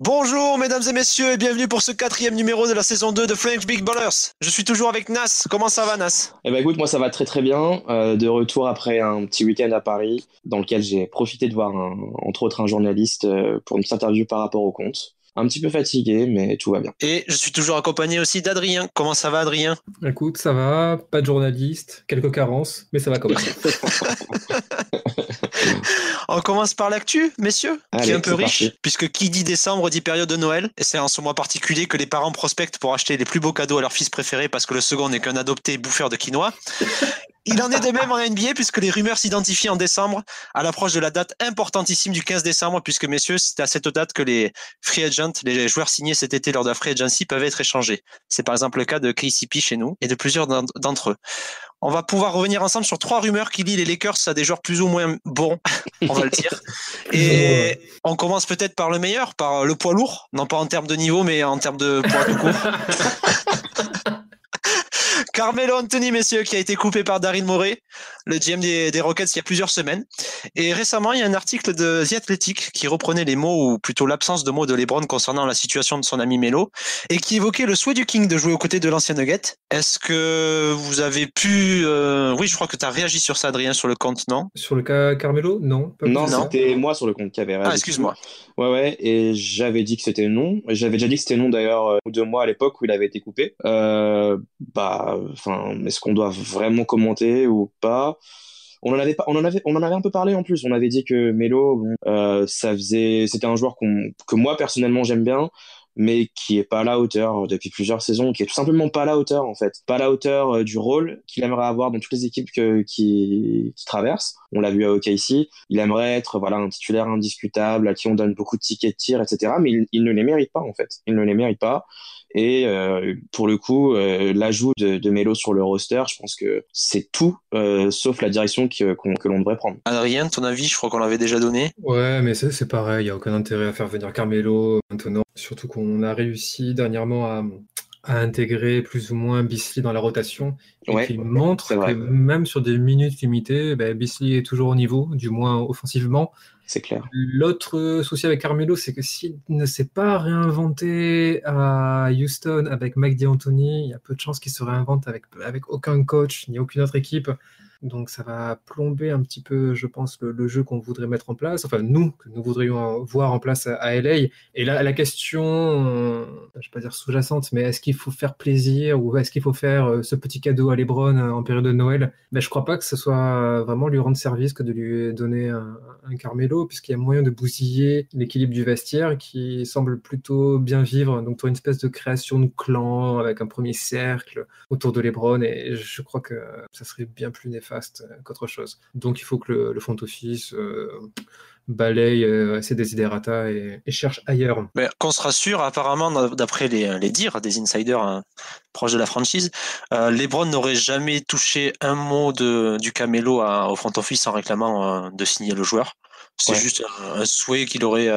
Bonjour mesdames et messieurs et bienvenue pour ce quatrième numéro de la saison 2 de French Big Ballers. Je suis toujours avec Nas. Comment ça va Nas? Eh ben écoute, moi ça va très très bien. De retour après un petit week-end à Paris, dans lequel j'ai profité de voir entre autres un journaliste pour une petite interview par rapport au compte. Un petit peu fatigué, mais tout va bien. Et je suis toujours accompagné aussi d'Adrien. Comment ça va Adrien? Écoute, ça va, pas de journaliste, quelques carences, mais ça va quand même. On commence par l'actu, messieurs, qui est Allez, un peu c'est riche, parti. puisque qui dit décembre dit période de Noël, et c'est en ce mois particulier que les parents prospectent pour acheter les plus beaux cadeaux à leur fils préféré parce que le second n'est qu'un adopté bouffeur de quinoa. Il en est de même en NBA puisque les rumeurs s'identifient en décembre à l'approche de la date importantissime du 15 décembre puisque messieurs, c'est à cette date que les free agents, les joueurs signés cet été lors de la free agency peuvent être échangés. C'est par exemple le cas de KCP chez nous et de plusieurs d'entre eux. On va pouvoir revenir ensemble sur trois rumeurs qui lient les Lakers à des joueurs plus ou moins bons, on va le dire. Plus ou moins. Et on commence peut-être par le meilleur, par le poids lourd, non pas en termes de niveau mais en termes de poids tout court. Carmelo Anthony, messieurs, qui a été coupé par Daryl Morey, le GM des Rockets, il y a plusieurs semaines. Et récemment, il y a un article de The Athletic qui reprenait les mots, ou plutôt l'absence de mots de LeBron concernant la situation de son ami Melo, et qui évoquait le souhait du King de jouer aux côtés de l'ancien Nugget. Est-ce que vous avez pu... Oui, je crois que tu as réagi sur ça, Adrien, sur le compte, non? Sur le cas Carmelo, non, pas plus Non, que ça. Non? c'était moi sur le compte qui avait Ah, réagi dessus. excuse-moi. Ouais, ouais, et j'avais dit que c'était non. J'avais déjà dit que c'était non d'ailleurs 2 mois à l'époque où il avait été coupé. Enfin, est-ce qu'on doit vraiment commenter ou pas? On en avait un peu parlé en plus. On avait dit que Melo, bon, c'était un joueur que moi personnellement j'aime bien, mais qui est pas à la hauteur depuis plusieurs saisons, qui est tout simplement pas à la hauteur en fait, pas à la hauteur du rôle qu'il aimerait avoir dans toutes les équipes qui traversent. On l'a vu à OKC, il aimerait être voilà un titulaire indiscutable à qui on donne beaucoup de tickets de tir, etc. Mais il ne les mérite pas en fait, il ne les mérite pas. Et pour le coup, l'ajout de Melo sur le roster, je pense que c'est tout sauf la direction que l'on devrait prendre. Adrien, ton avis, je crois qu'on l'avait déjà donné. Ouais, mais c'est pareil, il n'y a aucun intérêt à faire venir Carmelo maintenant. Surtout qu'on a réussi dernièrement à intégrer plus ou moins Beasley dans la rotation et Ouais, qu'il c'est montre que vrai, même sur des minutes limitées, ben, Beasley est toujours au niveau, du moins offensivement. c'est clair. L'autre souci avec Carmelo, c'est que s'il ne s'est pas réinventé à Houston avec Mike D'Antoni, il y a peu de chances qu'il se réinvente avec aucun coach ni aucune autre équipe. Donc ça va plomber un petit peu, je pense, le jeu qu'on voudrait mettre en place, enfin nous, que nous voudrions voir en place à LA. Et là, la question, je ne vais pas dire sous-jacente, mais est-ce qu'il faut faire plaisir ou est-ce qu'il faut faire ce petit cadeau à LeBron en période de Noël? Ben, je crois pas que ce soit vraiment lui rendre service que de lui donner un Carmelo, puisqu'il y a moyen de bousiller l'équilibre du vestiaire qui semble plutôt bien vivre. Donc tu as une espèce de création de clan avec un premier cercle autour de LeBron, et je crois que ça serait bien plus néfaste qu'autre chose. Donc il faut que le front office balaye ses desiderata et cherche ailleurs. Mais qu'on se rassure, apparemment, d'après les dires des insiders proches de la franchise, LeBron n'aurait jamais touché un mot du Camelo au front office en réclamant de signer le joueur. C'est Ouais. juste un souhait qu'il aurait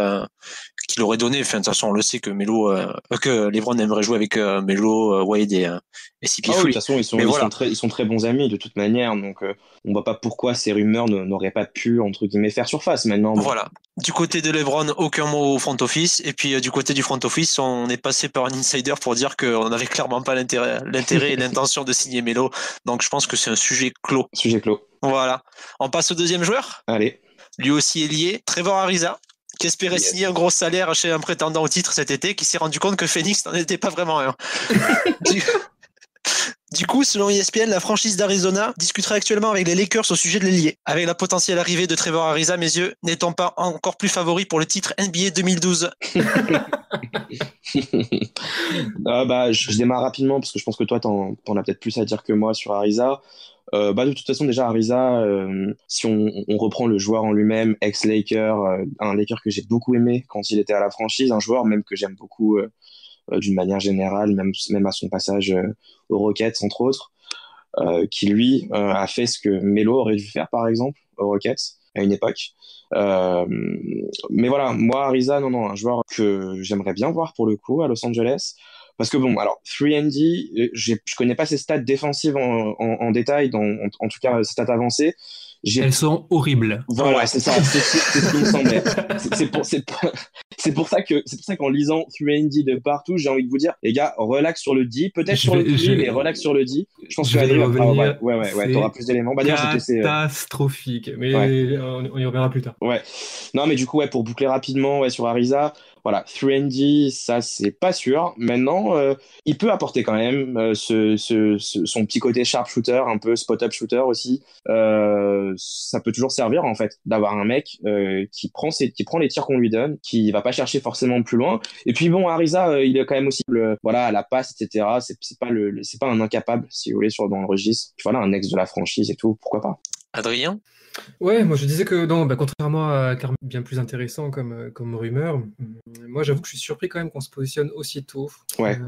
donné. Enfin, de toute façon, on le sait que que LeBron aimerait jouer avec Melo, Wade et Ah oui, de CP3. toute façon, Mais voilà. ils sont très bons amis de toute manière, donc on voit pas pourquoi ces rumeurs n'auraient pas pu, entre guillemets, faire surface. Maintenant, bon, Voilà. Du côté de LeBron, aucun mot au front office. Et puis du côté du front office, on est passé par un insider pour dire qu'on n'avait clairement pas l'intérêt et l'intention de signer Melo. Donc je pense que c'est un sujet clos. sujet clos. Voilà. On passe au deuxième joueur. Allez, Lui aussi est lié. Trevor Ariza, qui espérait signer un yes. gros salaire chez un prétendant au titre cet été, qui s'est rendu compte que Phoenix n'en était pas vraiment un. Du, du coup, selon ESPN, la franchise d'Arizona discuterait actuellement avec les Lakers au sujet de l'ailier. Avec la potentielle arrivée de Trevor Ariza, mes yeux, n'étant pas encore plus favori pour le titre NBA 2012. Je démarre rapidement parce que je pense que toi, t'en as peut-être plus à dire que moi sur Ariza. De toute façon, déjà, Ariza, si on reprend le joueur en lui-même, ex-Laker, un Laker que j'ai beaucoup aimé quand il était à la franchise, un joueur même que j'aime beaucoup d'une manière générale, même à son passage aux Rockets, entre autres, qui lui a fait ce que Melo aurait dû faire, par exemple, aux Rockets, à une époque. Euh, mais voilà, moi, Ariza, non, non, un joueur que j'aimerais bien voir pour le coup à Los Angeles. Parce que bon, alors 3D, je connais pas ses stats défensives en détail, en tout cas ses stats avancées. Elles sont horribles. Voilà, Ouais. c'est ça, c'est ce qui me semblait. C'est pour ça qu'en lisant 3D de partout, j'ai envie de vous dire, les gars, relax sur le D, peut-être sur le D, mais relax sur le D. Je pense Je que vais y Adrien, revenir. ouais, t'auras plus d'éléments. Bah, d'ailleurs, je vais te laisser, Catastrophique. Mais ouais. on y reviendra plus tard. Ouais. Non, mais du coup, ouais, pour boucler rapidement, ouais, sur Ariza, voilà, 3D, ça, c'est pas sûr. Maintenant, il peut apporter quand même son petit côté sharpshooter, un peu spot-up shooter aussi. Ça peut toujours servir, en fait, d'avoir un mec qui prend les tirs qu'on lui donne, qui va pas chercher forcément plus loin. Et puis bon, Ariza, il est quand même aussi voilà, à la passe, etc. C'est pas un incapable, si vous voulez, dans le registre. Puis voilà, un ex de la franchise et tout, pourquoi pas. Adrien? Ouais, moi je disais que non, contrairement à Carmelo, bien plus intéressant comme rumeur, moi j'avoue que je suis surpris quand même qu'on se positionne aussitôt. Ouais.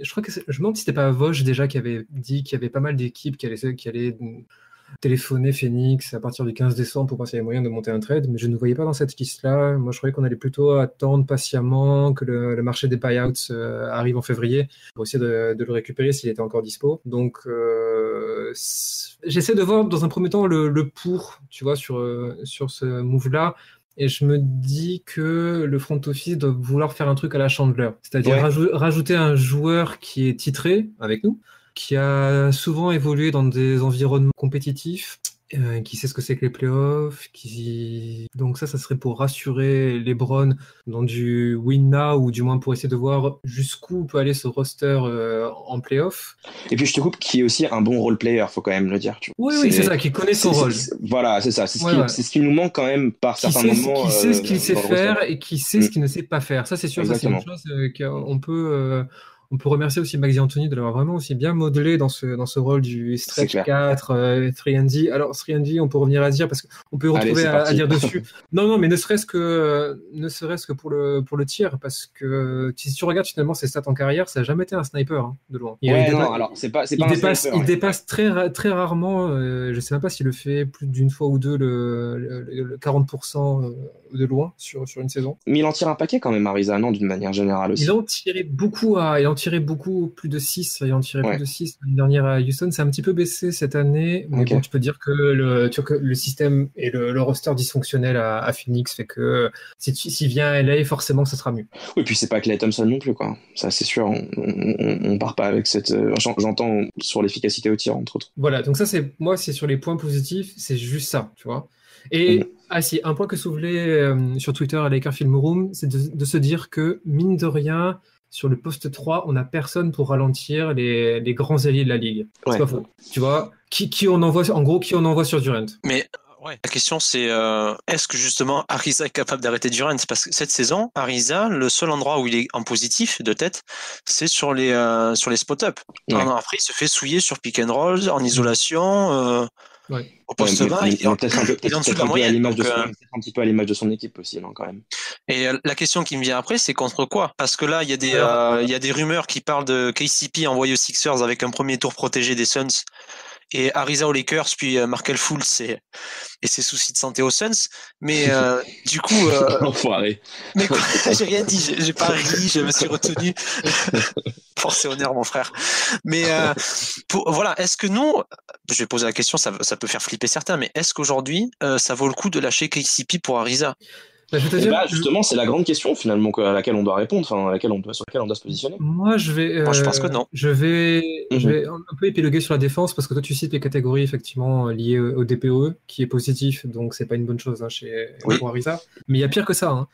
Je crois que je me demande si c'était pas Vosges déjà qui avait dit qu'il y avait pas mal d'équipes qui allaient téléphoner Phoenix à partir du 15 décembre pour voir s'il y avait moyen de monter un trade, mais je ne nous voyais pas dans cette liste-là. Moi je croyais qu'on allait plutôt attendre patiemment que le marché des buyouts arrive en février pour essayer de le récupérer s'il était encore dispo. Donc j'essaie de voir dans un premier temps le pour, tu vois, sur ce move-là. Et je me dis que le front office doit vouloir faire un truc à la Chandler, c'est-à-dire rajouter un joueur qui est titré avec nous, qui a souvent évolué dans des environnements compétitifs, qui sait ce que c'est que les playoffs, donc ça serait pour rassurer LeBron dans du win now, ou du moins pour essayer de voir jusqu'où peut aller ce roster en playoffs. Et puis je te coupe, qui est aussi un bon role player, faut quand même le dire. Tu vois. Oui, c'est ça, qui connaît son rôle. Voilà, c'est ça. C'est ce qui nous manque quand même par certains moments. Qui sait ce qu'il sait faire et qui sait ce qu'il ne sait pas faire. Ça, c'est sûr. Exactement. Ça, c'est une chose on peut remercier aussi Maxi Anthony de l'avoir vraiment aussi bien modelé dans ce rôle du stretch 4, 3D. Alors, 3D, on peut revenir à dire, parce qu'on peut retrouver à dire dessus. Non, mais ne serait-ce que pour le tir, parce que si tu regardes finalement ses stats en carrière, ça n'a jamais été un sniper, hein, de loin. Il dépasse très, très rarement, je sais même pas s'il le fait plus d'une fois ou deux, le 40% de loin sur une saison. Mais il en tire un paquet quand même, Ariza, non, d'une manière générale aussi. Il en tirait beaucoup, plus de 6. Il en tirait plus de 6 l'année dernière à Houston. C'est un petit peu baissé cette année. Mais bon, tu peux dire que le système et le roster dysfonctionnel à Phoenix fait que s'il vient à LA, forcément, ça sera mieux. Oui, puis c'est pas Klay Thompson non plus, quoi. Ça, c'est sûr. On part pas avec cette. J'entends sur l'efficacité au tir, entre autres. Voilà, donc ça, c'est sur les points positifs, c'est juste ça, tu vois. Et un point que soulevait sur Twitter à Laker Film Room, c'est de se dire que, mine de rien, sur le poste 3, on n'a personne pour ralentir les grands alliés de la ligue. C'est pas faux. Tu vois, qui on envoie sur Durant. Mais ouais, la question c'est est-ce que justement Ariza est capable d'arrêter Durant? Parce que cette saison, Ariza, le seul endroit où il est en positif de tête, c'est sur les spot-up. Ouais. Après, il se fait souiller sur pick and roll, en isolation. Au poste 20, il est en dessous de la moyenne. Un petit peu à l'image de son équipe aussi, non, quand même. Et la question qui me vient après, c'est contre quoi? Parce que là, il y a des rumeurs qui parlent de KCP envoyé aux Sixers avec un premier tour protégé des Suns, et Ariza aux Lakers, puis Markelle Fultz et ses soucis de santé aux Suns. Mais du coup... Enfoiré. Mais quoi, j'ai rien dit, j'ai pas ri, je me suis retenu. Force et honneur, mon frère. Mais voilà, est-ce que nous... Je vais poser la question, ça peut faire flipper certains, mais est-ce qu'aujourd'hui, ça vaut le coup de lâcher KCP pour Ariza? Justement, c'est la grande question finalement à laquelle on doit répondre, sur laquelle on doit se positionner. Moi, je pense que non. Je vais un peu épiloguer sur la défense, parce que toi, tu cites les catégories effectivement liées au DPOE, qui est positif, donc c'est pas une bonne chose pour Ariza. Mais il y a pire que ça. Hein.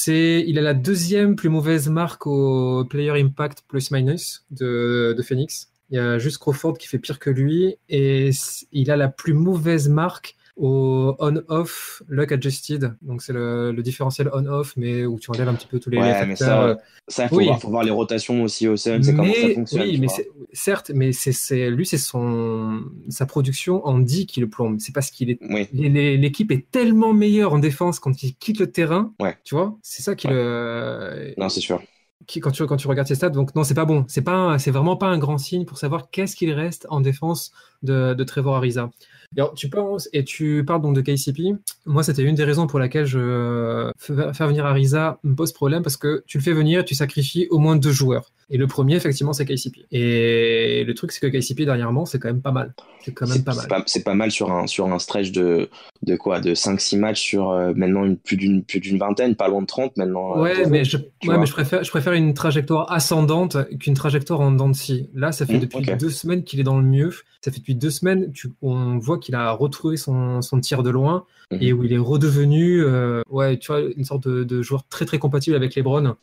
Il a la deuxième plus mauvaise marque au Player Impact plus-minus de Phoenix. Il y a juste Crawford qui fait pire que lui, et il a la plus mauvaise marque au on-off luck adjusted, donc c'est le différentiel on-off, mais où tu enlèves un petit peu tous les facteurs. Ça faut voir les rotations aussi au Suns, c'est comment ça fonctionne. Oui, mais certes, mais lui, c'est sa production en D qui le plombe. C'est parce qu'il est. L'équipe est tellement meilleure en défense quand il quitte le terrain. Tu vois, c'est ça qui le. Non, c'est sûr. Quand tu regardes ses stats, donc non, c'est pas bon. C'est vraiment pas un grand signe pour savoir qu'est-ce qu'il reste en défense de Trevor Ariza. Alors, tu parles donc de KCP. Moi, c'était une des raisons pour laquelle faire venir Ariza me pose problème, parce que tu le fais venir et tu sacrifies au moins 2 joueurs. Et le premier, effectivement, c'est KCP. Et le truc, c'est que KCP, dernièrement, c'est quand même pas mal. C'est pas mal sur un stretch de 5-6 matchs sur maintenant plus d'une vingtaine, pas loin de 30 maintenant. Mais je préfère une trajectoire ascendante qu'une trajectoire en dents de scie. Là, ça fait depuis 2 semaines qu'il est dans le mieux. Ça fait depuis 2 semaines, on voit qu'il a retrouvé son tir de loin et où il est redevenu tu vois, une sorte de joueur très très compatible avec LeBron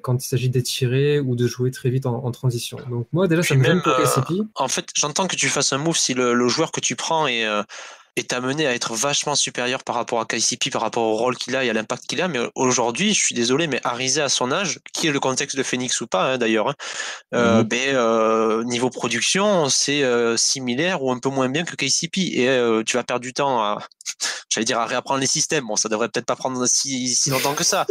quand il s'agit d'étirer ou de jouer très vite en transition. Donc moi déjà, ça me gêne pour KCP. En fait, j'entends que tu fasses un move si le joueur que tu prends est amené à être vachement supérieur par rapport à KCP, par rapport au rôle qu'il a et à l'impact qu'il a. Mais aujourd'hui, je suis désolé, mais Ariza à son âge, qui est le contexte de Phoenix ou pas d'ailleurs, niveau production, c'est similaire ou un peu moins bien que KCP. Et tu vas perdre du temps à réapprendre les systèmes. Bon, ça devrait peut-être pas prendre si longtemps que ça.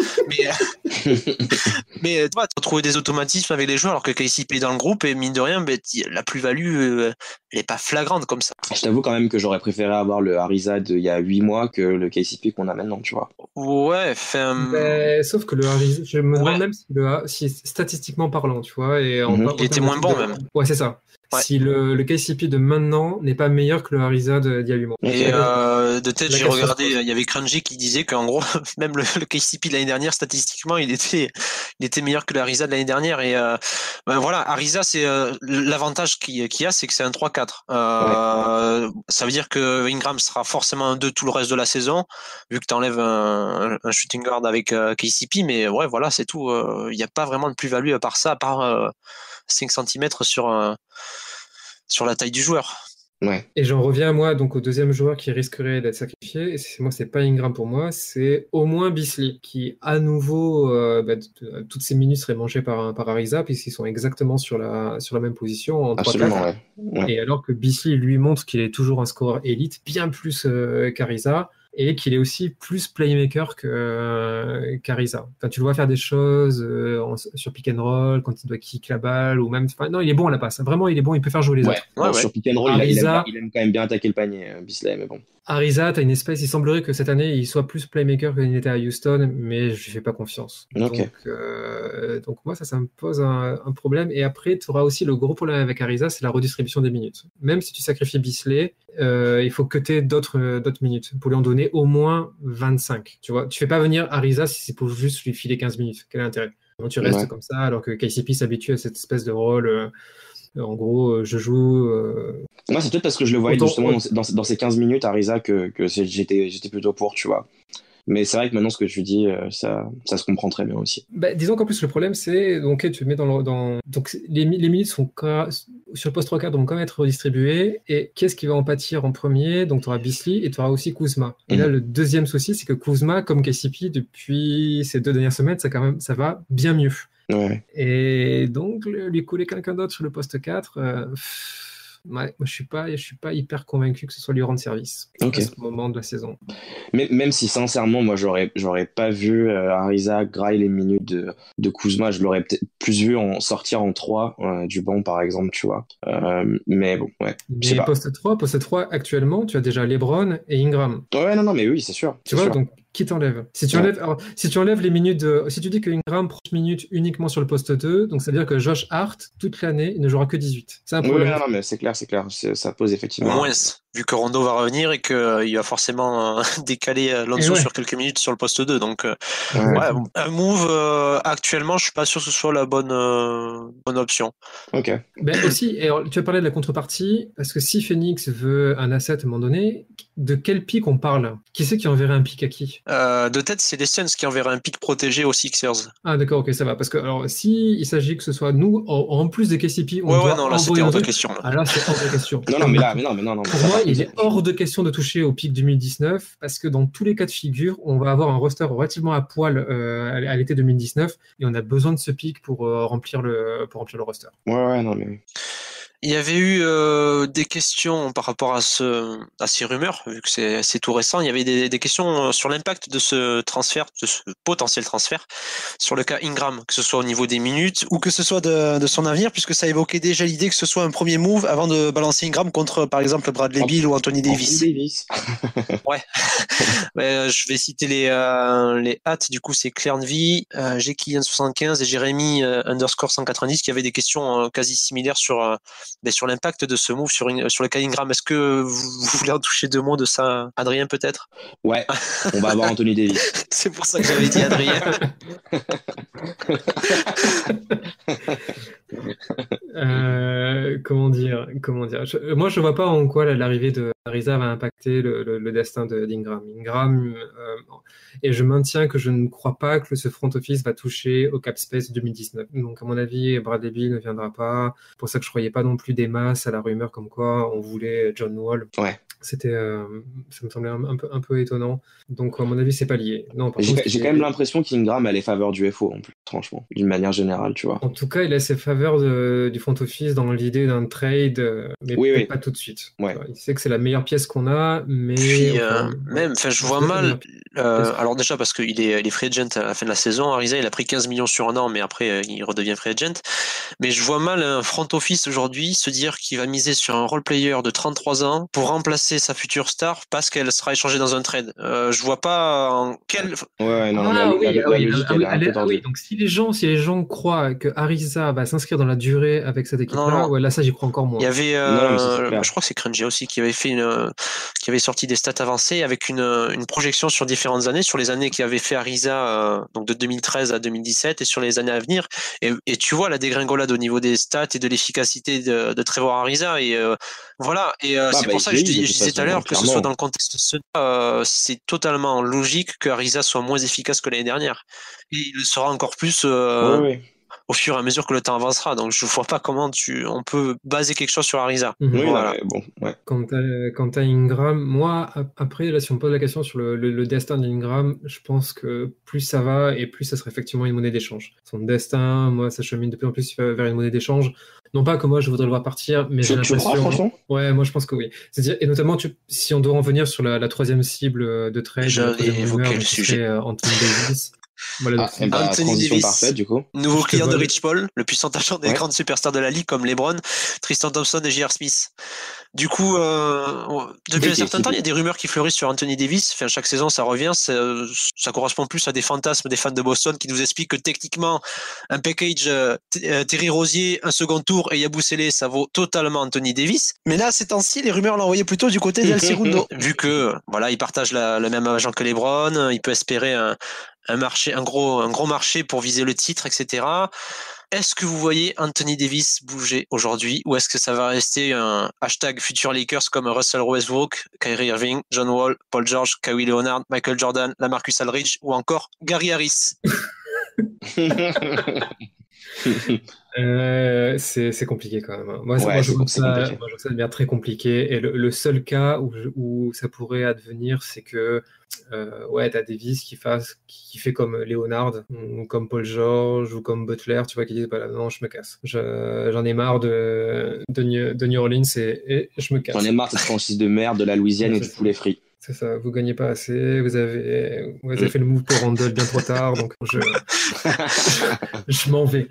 Mais tu vas retrouver des automatismes avec les joueurs alors que KCP est dans le groupe et mine de rien, la plus-value, elle est pas flagrante comme ça. Je t'avoue quand même que j'aurais préféré avoir le Ariza il y a 8 mois que le KCP qu'on a maintenant, tu vois. Ouais, sauf que le Ariza, je me demande même si statistiquement parlant, tu vois. Il était moins bon même. Ouais, c'est ça. Ouais. Si le KCP de maintenant n'est pas meilleur que le Ariza d'il y a 8 mois. Et de tête, j'ai regardé, il y avait Crangy qui disait qu'en gros, même le KCP de l'année dernière, statistiquement, il était meilleur que le Ariza de l'année dernière. Et voilà, Ariza, c'est l'avantage qu'il y a, c'est que c'est un 3-4. Ça veut dire que Ingram sera forcément un 2 tout le reste de la saison, vu que tu enlèves un shooting guard avec KCP. Mais ouais, voilà, c'est tout. Il n'y a pas vraiment de plus-value à part ça, à part 5 cm sur la taille du joueur. Ouais. Et j'en reviens moi donc au deuxième joueur qui risquerait d'être sacrifié. Et c'est pas Ingram pour moi, c'est au moins Beasley qui à nouveau toutes ses minutes seraient mangées par Ariza puisqu'ils sont exactement sur la même position en 3-4. Ouais. Et alors que Beasley lui montre qu'il est toujours un scoreur élite, bien plus qu'Ariza. Et qu'il est aussi plus playmaker qu'Ariza. Enfin, tu le vois faire des choses sur pick and roll, quand il doit kick la balle, ou même... Enfin, non, il est bon à la passe. Vraiment, il est bon, il peut faire jouer les autres. Ouais. Sur pick and roll, Ariza, il aime quand même bien attaquer le panier, Beasley, mais bon. Ariza, t'as une espèce... Il semblerait que cette année, il soit plus playmaker qu'il n'était à Houston, mais je lui fais pas confiance. Okay. Donc moi, ça me pose un problème. Et après, tu auras aussi le gros problème avec Ariza, c'est la redistribution des minutes. Même si tu sacrifies Beasley, il faut que tu aies d'autres minutes pour lui en donner au moins 25. Tu vois, tu fais pas venir Ariza si c'est pour juste lui filer 15 minutes. Quel est l'intérêt? Donc tu restes comme ça, alors que KCP s'habitue à cette espèce de rôle. En gros, je joue. Moi, c'est peut-être parce que je le voyais justement dans ces 15 minutes Ariza que j'étais plutôt pour, tu vois. Mais c'est vrai que maintenant, ce que tu dis, ça se comprend très bien aussi. Disons qu'en plus, le problème, c'est donc tu mets donc les minutes sont sur le poste 3-4 vont quand même être redistribuées. Et qu'est-ce qui va en pâtir en premier? Donc, tu auras Beasley et tu auras aussi Kuzma. Et là, le deuxième souci, c'est que Kuzma, comme KCP, depuis ces 2 dernières semaines, ça va bien mieux. Ouais. Et donc, lui coller quelqu'un d'autre sur le poste 4... moi, je suis pas hyper convaincu que ce soit lui rendre service à ce moment de la saison. Mais même si sincèrement, moi, j'aurais pas vu Ariza grailler les minutes de Kuzma, je l'aurais peut-être plus vu sortir en 3 du banc, par exemple, tu vois. Mais bon, ouais. Mais poste 3, actuellement, tu as déjà LeBron et Ingram. Ouais, non, mais oui, c'est sûr. Tu vois, donc qui t'enlève? Si tu enlèves les minutes si tu dis que Ingram prend minutes uniquement sur le poste 2, donc ça veut dire que Josh Hart, toute l'année, il ne jouera que 18. C'est un problème. Oui, non, mais c'est clair. Ça pose effectivement. Moins, vu que Rondo va revenir et qu'il va forcément décaler Lonzo sur quelques minutes sur le poste 2. Donc, un move, actuellement, je suis pas sûr que ce soit la bonne option. Ok. Aussi, et alors, tu as parlé de la contrepartie, parce que si Phoenix veut un asset à un moment donné, de quel pic on parle? Qui c'est qui enverrait un pic à qui? De tête, c'est les Suns qui enverraient un pic protégé aux Sixers. Ah d'accord, ok, ça va. Parce que alors, si il s'agit que ce soit nous, en plus des KCP, on doit non, là, c'était hors de question. Là. Ah là, c'est hors de question. non, mais non. Pour moi, il est hors de question de toucher au pic 2019, parce que dans tous les cas de figure, on va avoir un roster relativement à poil à l'été 2019, et on a besoin de ce pic pour remplir le roster. Ouais, non, mais... Il y avait eu des questions par rapport à ces rumeurs, vu que c'est tout récent. Il y avait des questions sur l'impact de ce transfert, de ce potentiel transfert, sur le cas Ingram, que ce soit au niveau des minutes ou que ce soit de son avenir, puisque ça évoquait déjà l'idée que ce soit un premier move avant de balancer Ingram contre, par exemple, Bradley Beal ou Anthony Davis. Ouais. Je vais citer les hâtes. Du coup, c'est Claire Nvy, Jekyll75 et Jérémy underscore 190 qui avaient des questions quasi similaires sur l'impact de ce move sur le cas Ingram. Est-ce que vous voulez en toucher 2 mots de ça, Adrien, peut-être? Ouais, on va avoir Anthony Davis. C'est pour ça que j'avais dit Adrien. Comment dire moi, je vois pas en quoi l'arrivée de Ariza va impacter le destin d'Ingram. Et je maintiens que je ne crois pas que ce front office va toucher au cap space 2019. Donc, à mon avis, Bradley Beal ne viendra pas. C'est pour ça que je croyais pas non plus des masses à la rumeur comme quoi on voulait John Wall. Ouais. Ça me semblait un peu étonnant. Donc, à mon avis, c'est pas lié. Non, j'ai quand même l'impression qu'Ingram a les faveurs du FO, en plus, franchement, d'une manière générale, tu vois. En tout cas, il a ses faveurs du front office dans l'idée d'un trade, mais oui. pas tout de suite. Ouais. Il sait que c'est la meilleure pièce qu'on a, mais... Puis, je vois mal... alors déjà, parce qu'il est free agent à la fin de la saison, Ariza, il a pris 15 millions sur un an, mais après, il redevient free agent. Mais je vois mal un front office aujourd'hui se dire qu'il va miser sur un role player de 33 ans pour remplacer sa future star parce qu'elle sera échangée dans un trade. Je vois pas en quel... Ouais, non, la logique, elle est un peu tendue. Donc si les gens croient que Ariza va s'inscrire dans la durée avec cette équipe-là, ouais, là, ça, j'y crois encore moins. Il y avait, je crois que c'est Crunchy aussi qui avait qui avait sorti des stats avancées avec une projection sur différentes années, sur les années qui avaient fait Ariza, donc de 2013 à 2017 et sur les années à venir. Et tu vois la dégringolade au niveau des stats et de l'efficacité de Trevor Ariza. Et voilà. Et c'est pour ça que je disais tout à l'heure que ce soit dans le contexte c'est totalement logique que Ariza soit moins efficace que l'année dernière. Et il le sera encore plus au fur et à mesure que le temps avancera. Donc je vois pas comment on peut baser quelque chose sur Ariza. Voilà. Quant à Ingram, moi, après, là, si on me pose la question sur le destin d'Ingram, je pense que plus ça va et plus ça sera effectivement une monnaie d'échange. Son destin, moi, ça chemine de plus en plus vers une monnaie d'échange. Non pas que moi, je voudrais le voir partir, mais j'ai l'impression... Tu crois, franchement ? Ouais, moi, je pense que oui. C'est-à-dire, et notamment, si on doit en venir sur la troisième cible de trade, j'avais évoqué le sujet. Anthony Davis. Voilà, Anthony Davis, parfaite, du coup. Nouveau client de Rich Paul, le puissant agent des grandes superstars de la ligue comme LeBron, Tristan Thompson et J.R. Smith. Du coup, depuis un certain temps, il y a des rumeurs qui fleurissent sur Anthony Davis. Enfin, chaque saison, ça revient. Ça correspond plus à des fantasmes des fans de Boston qui nous expliquent que techniquement, un package Terry Rozier, un second tour et Yabusele, ça vaut totalement Anthony Davis. Mais là, ces temps-ci, les rumeurs l'envoyaient plutôt du côté d'El Segundo. Vu que, voilà, il partage le même agent que LeBron, il peut espérer un gros marché pour viser le titre, etc. Est-ce que vous voyez Anthony Davis bouger aujourd'hui ou est-ce que ça va rester un hashtag Future Lakers comme Russell Westbrook, Kyrie Irving, John Wall, Paul George, Kawhi Leonard, Michael Jordan, LaMarcus Aldridge ou encore Gary Harris? C'est compliqué quand même. Moi, je trouve ça devient très compliqué. Et le seul cas où ça pourrait advenir, c'est que t'as Davis qui fait comme Leonard, ou comme Paul George, ou comme Butler, tu vois, qui disent non, je me casse. J'en ai marre de New Orleans et je me casse. J'en ai marre de cette franchise de merde de la Louisiane et du poulet frit. C'est ça, vous gagnez pas assez, vous avez fait le move pour Randall bien trop tard, donc je m'en vais.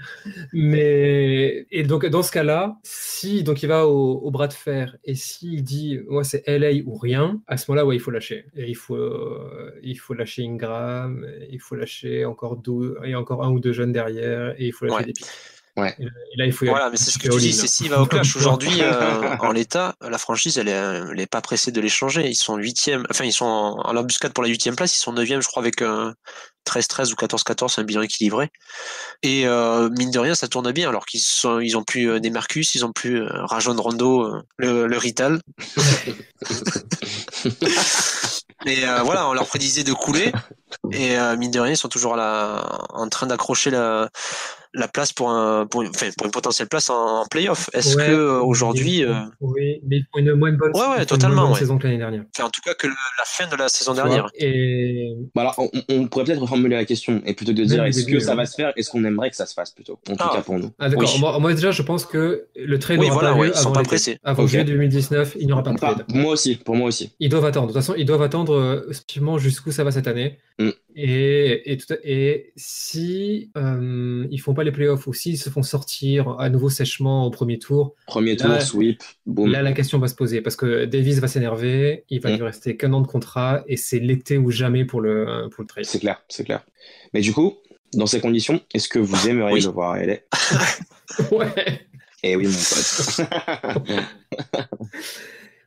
Et donc dans ce cas-là, si donc il va au bras de fer et s'il dit c'est LA ou rien, à ce moment-là il faut lâcher. Et il faut lâcher Ingram, il faut lâcher encore un ou deux jeunes derrière et il faut lâcher des pics. Ouais. Et là, il faut mais c'est ce que tu dis, c'est s'il va au clash aujourd'hui, en l'état, la franchise, elle est pas pressée de l'échanger. Ils sont 8e, enfin, ils sont en l'embuscade pour la 8e place, ils sont 9e, je crois, avec 13-13 ou 14-14, un bilan équilibré. Et mine de rien, ça tourne bien, alors ils ont plus des Marcus, ils ont plus Rajon Rondo, le Rital. Et on leur prédisait de couler. Et mine de rien, ils sont toujours là en train d'accrocher la place pour une potentielle place en playoff. Est-ce Ouais, que aujourd'hui, oui, mais ils font une moins bonne, ouais, ils font une totalement, moins bonne ouais. saison que l'année dernière. Enfin, en tout cas que la fin de la saison Tu vois. dernière. Et Bah alors, on pourrait peut-être reformuler la question et plutôt de Même dire le est-ce début, que ça va se faire, est-ce qu'on aimerait que ça se fasse plutôt, en tout Ah. cas pour nous. Ah d'accord, Oui. moi déjà je pense que le trade Oui, n'aura voilà, pas ouais, lieu ils sont avant pas l'été. pressés. Avant Ok. juillet 2019, il n'y aura pas de trade. Moi aussi, pour moi aussi. Ils doivent attendre. De toute façon, ils doivent attendre effectivement jusqu'où ça va cette année. Mm. Et si ils font pas les playoffs ou s'ils se font sortir à nouveau sèchement au premier tour, Premier Là- tour, sweep, boum. là la question va se poser parce que Davis va s'énerver, il va Mm. lui rester qu'un an de contrat et c'est l'été ou jamais pour le trade. C'est clair, c'est clair. Mais du coup, dans ces conditions, est-ce que vous aimeriez Oui. le voir à LA? Ouais. Eh oui, mon pote.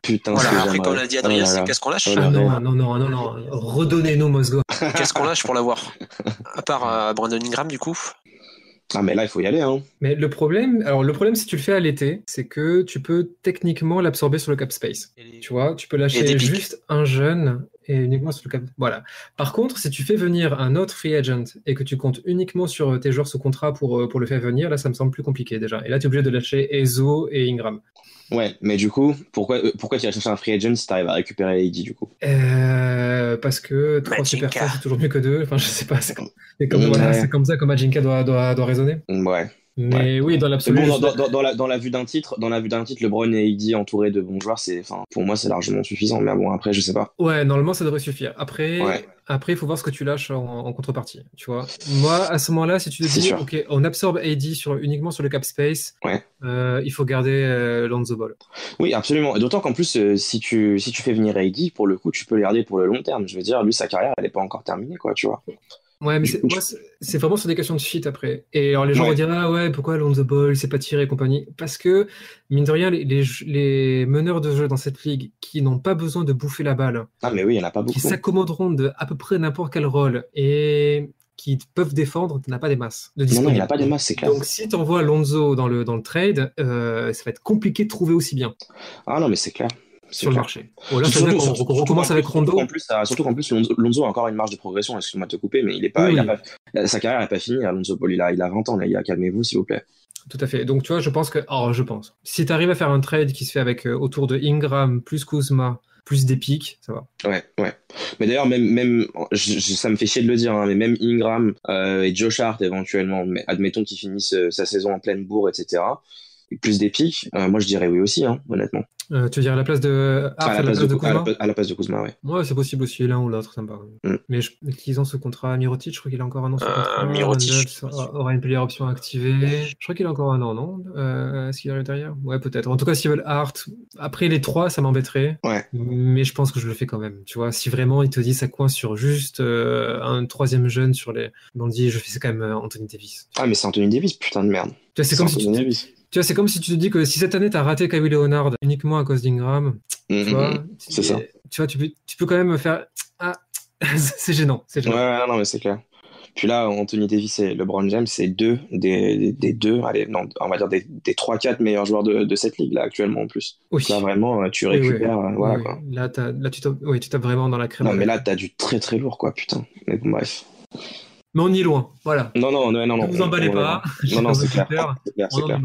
Putain, Voilà, ce que après, j'aimerais. comme l'a dit Adrien, Oh là c'est là. qu'est-ce qu'on lâche Oh Ah là non, là. non. Redonnez-nous Mosgo. Qu'est-ce qu'on lâche pour l'avoir? À part Brandon Ingram, du coup. Ah, mais là, il faut y aller, hein. Mais le problème, si tu le fais à l'été, c'est que tu peux techniquement l'absorber sur le cap space. Tu vois, tu peux Et lâcher des pics. juste un jeune et uniquement sur le cap. Voilà. Par contre, si tu fais venir un autre free agent et que tu comptes uniquement sur tes joueurs sous contrat pour le faire venir, là, ça me semble plus compliqué déjà. Et là, tu es obligé de lâcher Ezo et Ingram. Ouais, mais du coup, pourquoi tu vas chercher un free agent si t'arrives à récupérer AD, du coup? Parce que 3 Majinka. superstars, c'est toujours mieux que 2. Enfin, je sais pas. C'est comme, Ouais. voilà, c'est comme ça que Majinka doit raisonner. Ouais. Mais oui, dans Mais l'absolu. bon, je- dans la vue d'un titre, LeBron et AD entourés de bons joueurs, enfin, pour moi, c'est largement suffisant. Mais bon, après, je sais pas. Ouais, normalement, ça devrait suffire. Après, Ouais. il faut voir ce que tu lâches en contrepartie. Tu vois. Moi, à ce moment-là, si tu te C'est dis, sûr. OK, on absorbe AD uniquement sur le cap space, Ouais. il faut garder Lonzo Ball. Oui, absolument. Et d'autant qu'en plus, si tu fais venir AD, pour le coup, tu peux le garder pour le long terme. Je veux dire, lui, sa carrière, elle est pas encore terminée, quoi, tu vois. Ouais, mais Du coup, c'est vraiment sur des questions de fit après. Et alors, les gens Ouais. vont dire, ah ouais, pourquoi Lonzo Ball, il s'est pas tiré et compagnie? Parce que, mine de rien, les meneurs de jeu dans cette ligue qui n'ont pas besoin de bouffer la balle, Ah, mais oui, il y en a pas qui beaucoup. s'accommoderont de à peu près n'importe quel rôle et qui peuvent défendre, tu n'as pas des masses de Non, il disponibles. n'y en a pas des masses, c'est clair. Donc, si tu envoies Lonzo dans le trade, ça va être compliqué de trouver aussi bien Ah non, mais c'est clair. C'est sur le clair. marché. Bon, là, ça veut dire qu'on recommence avec Rondo. Surtout qu'en plus, Lonzo a encore une marge de progression. Excuse-moi de te couper, mais sa carrière n'est pas finie. Lonzo Ball, il a 20 ans, les gars. Calmez-vous, s'il vous plaît. Tout à fait. Donc, tu vois, je pense. Si tu arrives à faire un trade qui se fait avec autour de Ingram, plus Kuzma, plus des pics, ça va. Ouais. Mais d'ailleurs, même ça me fait chier de le dire, hein, mais même Ingram et Josh Hart éventuellement, mais admettons qu'ils finissent sa saison en pleine bourre, etc. Et plus des pics, moi je dirais oui aussi, hein, honnêtement. Tu veux dire à la place de Hart, à la place de Kuzma? à la place de Kuzma, ouais. Ouais, c'est possible aussi, l'un ou l'autre, ça me paraît. Mais qu'ils ont ce contrat. Mirotic, je crois qu'il a encore un an sur contrat. Mirotic, Randall aura une player option activée. Je crois qu'il a encore un an, non? Est-ce qu'il arrive derrière? Ouais, peut-être. En tout cas, s'ils veulent Hart, après les 3, ça m'embêterait. Ouais. Mais je pense que je le fais quand même. Tu vois, si vraiment il te dit ça coince sur juste un troisième jeune sur les bandits, je fais c'est quand même Anthony Davis. Ah, mais c'est Anthony Davis, putain de merde. Tu vois, c'est comme si Anthony Davis. tu vois, c'est comme si tu te dis que si cette année t'as raté Kawhi Leonard uniquement à cause d'Ingram, tu vois, c'est ça. Tu vois, tu peux quand même faire c'est gênant, Ouais, non, mais c'est clair. Puis là, Anthony Davis et LeBron James, c'est des deux, allez, non, on va dire des 3-4 meilleurs joueurs de cette ligue là actuellement en plus. Oui. Là vraiment, tu récupères, voilà quoi. Là, tu tapes vraiment dans la crème. Non, mais là, t'as du très très lourd quoi, putain. Mais bon, bref. Mais on y est loin, voilà. Non. Ne vous emballez pas. Non, c'est clair. C'est clair.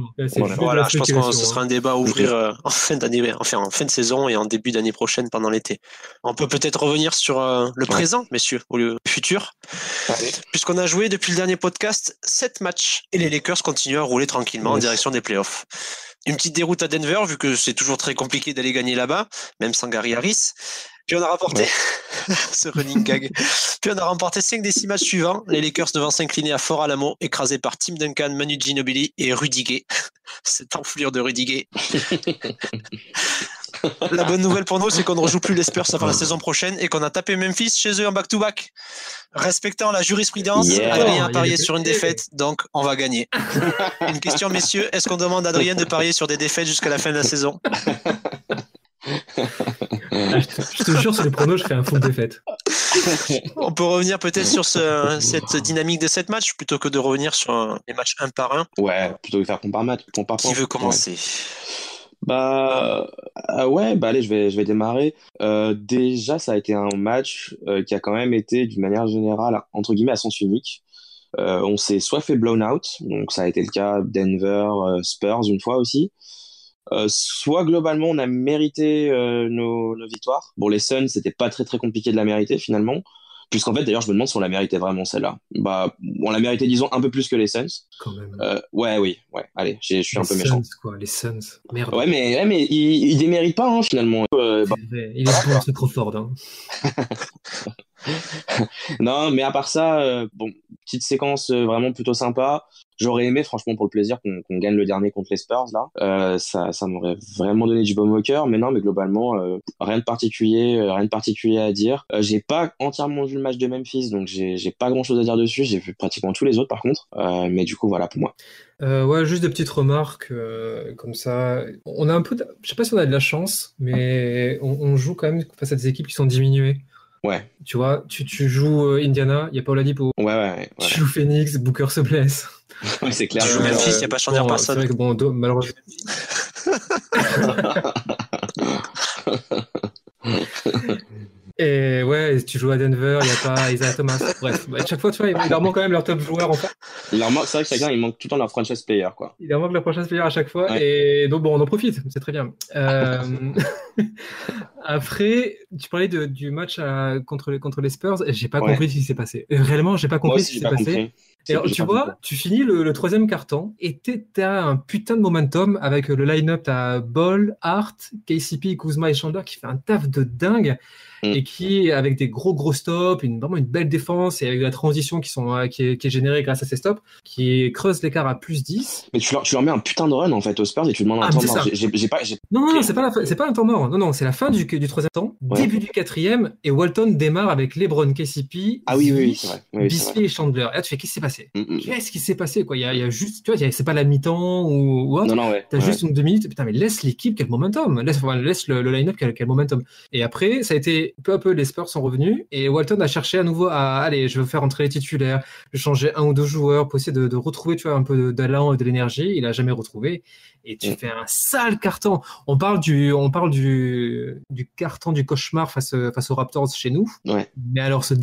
Voilà, je pense que ce sera un débat à ouvrir en fin d'année, enfin en fin de saison et en début d'année prochaine pendant l'été. On peut peut-être revenir sur le présent, messieurs, ou le futur. Puisqu'on a joué depuis le dernier podcast 7 matchs et les Lakers continuent à rouler tranquillement en direction des playoffs. Une petite déroute à Denver, vu que c'est toujours très compliqué d'aller gagner là-bas, même sans Gary Harris. Puis on a remporté ce running gag. Puis on a remporté 5 des 6 matchs suivants, les Lakers devant s'incliner à Fort Alamo, écrasés par Tim Duncan, Manu Ginobili et Rudy Gay. Cette enflure de Rudy Gay. La bonne nouvelle pour nous, c'est qu'on ne rejoue plus les Spurs avant la saison prochaine et qu'on a tapé Memphis chez eux en back-to-back. Respectant la jurisprudence, Adrien a parié sur une défaite, donc on va gagner. Une question, messieurs, est-ce qu'on demande à Adrien de parier sur des défaites jusqu'à la fin de la saison? Je te jure, sur les pronos, je fais un full défaite. On peut revenir peut-être sur cette dynamique de 7 matchs plutôt que de revenir sur les matchs un par un. Ouais, plutôt que faire point par match. Qui veut commencer? Allez, je vais démarrer. Déjà, ça a été un match qui a quand même été, d'une manière générale, entre guillemets, à sens unique. On s'est soit fait blown out, donc ça a été le cas Denver, Spurs une fois aussi. Soit globalement on a mérité nos victoires. Bon, les Suns, c'était pas très très compliqué de la mériter finalement, puisqu'en fait d'ailleurs je me demande si on la méritait vraiment celle-là. Bah, on la méritait disons un peu plus que les Suns. Quand même. Ouais, allez, je suis un peu Les méchant. Suns, quoi, les Suns. Merde. Ouais, mais ils déméritent pas hein, finalement. C'est vrai. Il est bon ce Crawford. Hein. Non, mais à part ça, bon, petite séquence vraiment plutôt sympa. J'aurais aimé, franchement, pour le plaisir, qu'on gagne le dernier contre les Spurs, là. Ça m'aurait vraiment donné du baume au cœur. Mais non, mais globalement, rien de particulier à dire. J'ai pas entièrement vu le match de Memphis, donc j'ai pas grand chose à dire dessus. J'ai vu pratiquement tous les autres, par contre. Mais du coup, voilà pour moi. Ouais, juste des petites remarques comme ça. On a un peu, je sais pas si on a de la chance, mais on joue quand même face à des équipes qui sont diminuées. Ouais. Tu vois, tu joues Indiana, il n'y a pas Oladipo. Ouais. Tu joues Phoenix, Booker se blesse. Ouais, c'est clair. Tu joues Memphis, il n'y a pas Chandler Parsons. C'est vrai que bon, malheureusement. Et ouais, tu joues à Denver, il n'y a pas Isaiah Thomas. Bref, à chaque fois, tu vois, il leur manque quand même leur top joueur en fait. C'est vrai que chacun, il manque tout le temps leur franchise player, quoi. Il leur manque leur franchise player à chaque fois. Ouais. Et donc, bon, on en profite, c'est très bien. Après, tu parlais du match contre les Spurs, et j'ai pas compris ce qui s'est passé. Réellement, j'ai pas compris ce qui s'est passé. Et alors, tu vois, tu finis le troisième quart-temps et t'as un putain de momentum avec le line-up, t'as Ball, Hart, KCP, Kuzma et Chandler qui fait un taf de dingue et qui, avec des gros stops, vraiment une belle défense et avec de la transition qui est générée grâce à ces stops, qui creuse l'écart à plus 10. Mais tu leur mets un putain de run en fait aux Spurs et tu demandes un temps mort. Non, c'est pas un temps mort. Non, c'est la fin du troisième temps, début du quatrième, et Walton démarre avec LeBron, KCP, c'est vrai. Bisley et Chandler. Et là, tu fais, qu'est-ce qui s'est passé? Qu'est-ce qui s'est passé, quoi? Il y a juste, tu vois, c'est pas la mi-temps ou autre. Non, t'as juste une 2 minutes. Putain, mais laisse l'équipe quel momentum. Laisse le line-up quel momentum. Et après, ça a été peu à peu, les Spurs sont revenus et Walton a cherché à nouveau allez, je veux faire entrer les titulaires, je vais changer un ou deux joueurs pour essayer de retrouver, tu vois, un peu d'élan et de l'énergie. Il a jamais retrouvé. Et tu fais un sale carton. On parle du carton du cauchemar face aux Raptors chez nous. Ouais. Mais alors, ce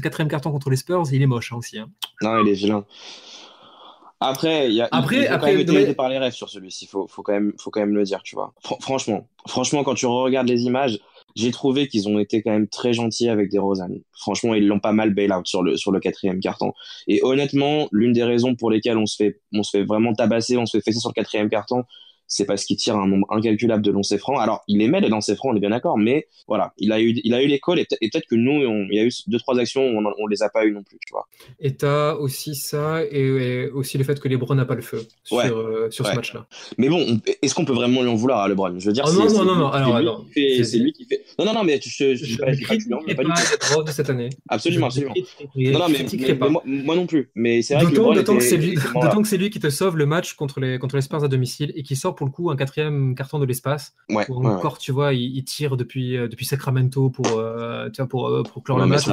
quatrième carton contre les Spurs, il est moche, hein, aussi. Hein. Non, il est vilain. Après, il faut quand même être aidé par les refs sur celui-ci. Faut quand même le dire, tu vois. Franchement, quand tu regardes les images, j'ai trouvé qu'ils ont été quand même très gentils avec DeRozan. Franchement, ils l'ont pas mal bail-out sur le quatrième carton. Et honnêtement, l'une des raisons pour lesquelles on se fait vraiment tabasser, on se fait fesser sur le quatrième carton, c'est parce qu'il tire un nombre incalculable de lancers francs. Alors, il les met les lancers francs, on est bien d'accord, mais voilà, il a eu les calls et peut-être que nous, il y a eu 2-3 actions où on les a pas eu non plus, tu vois. Et t'as aussi ça et aussi le fait que LeBron n'a pas le feu sur ce match-là. Mais bon, est-ce qu'on peut vraiment lui en vouloir à LeBron? Je veux dire, c'est lui qui fait. Non, mais je pas LeBron de cette année. Absolument. Non, mais moi non plus. Mais c'est vrai que LeBron d'autant que c'est lui qui te sauve le match contre les Spurs à domicile et qui sort pour le coup un quatrième carton de l'espace. Encore, tu vois, il tire depuis Sacramento pour clore le match.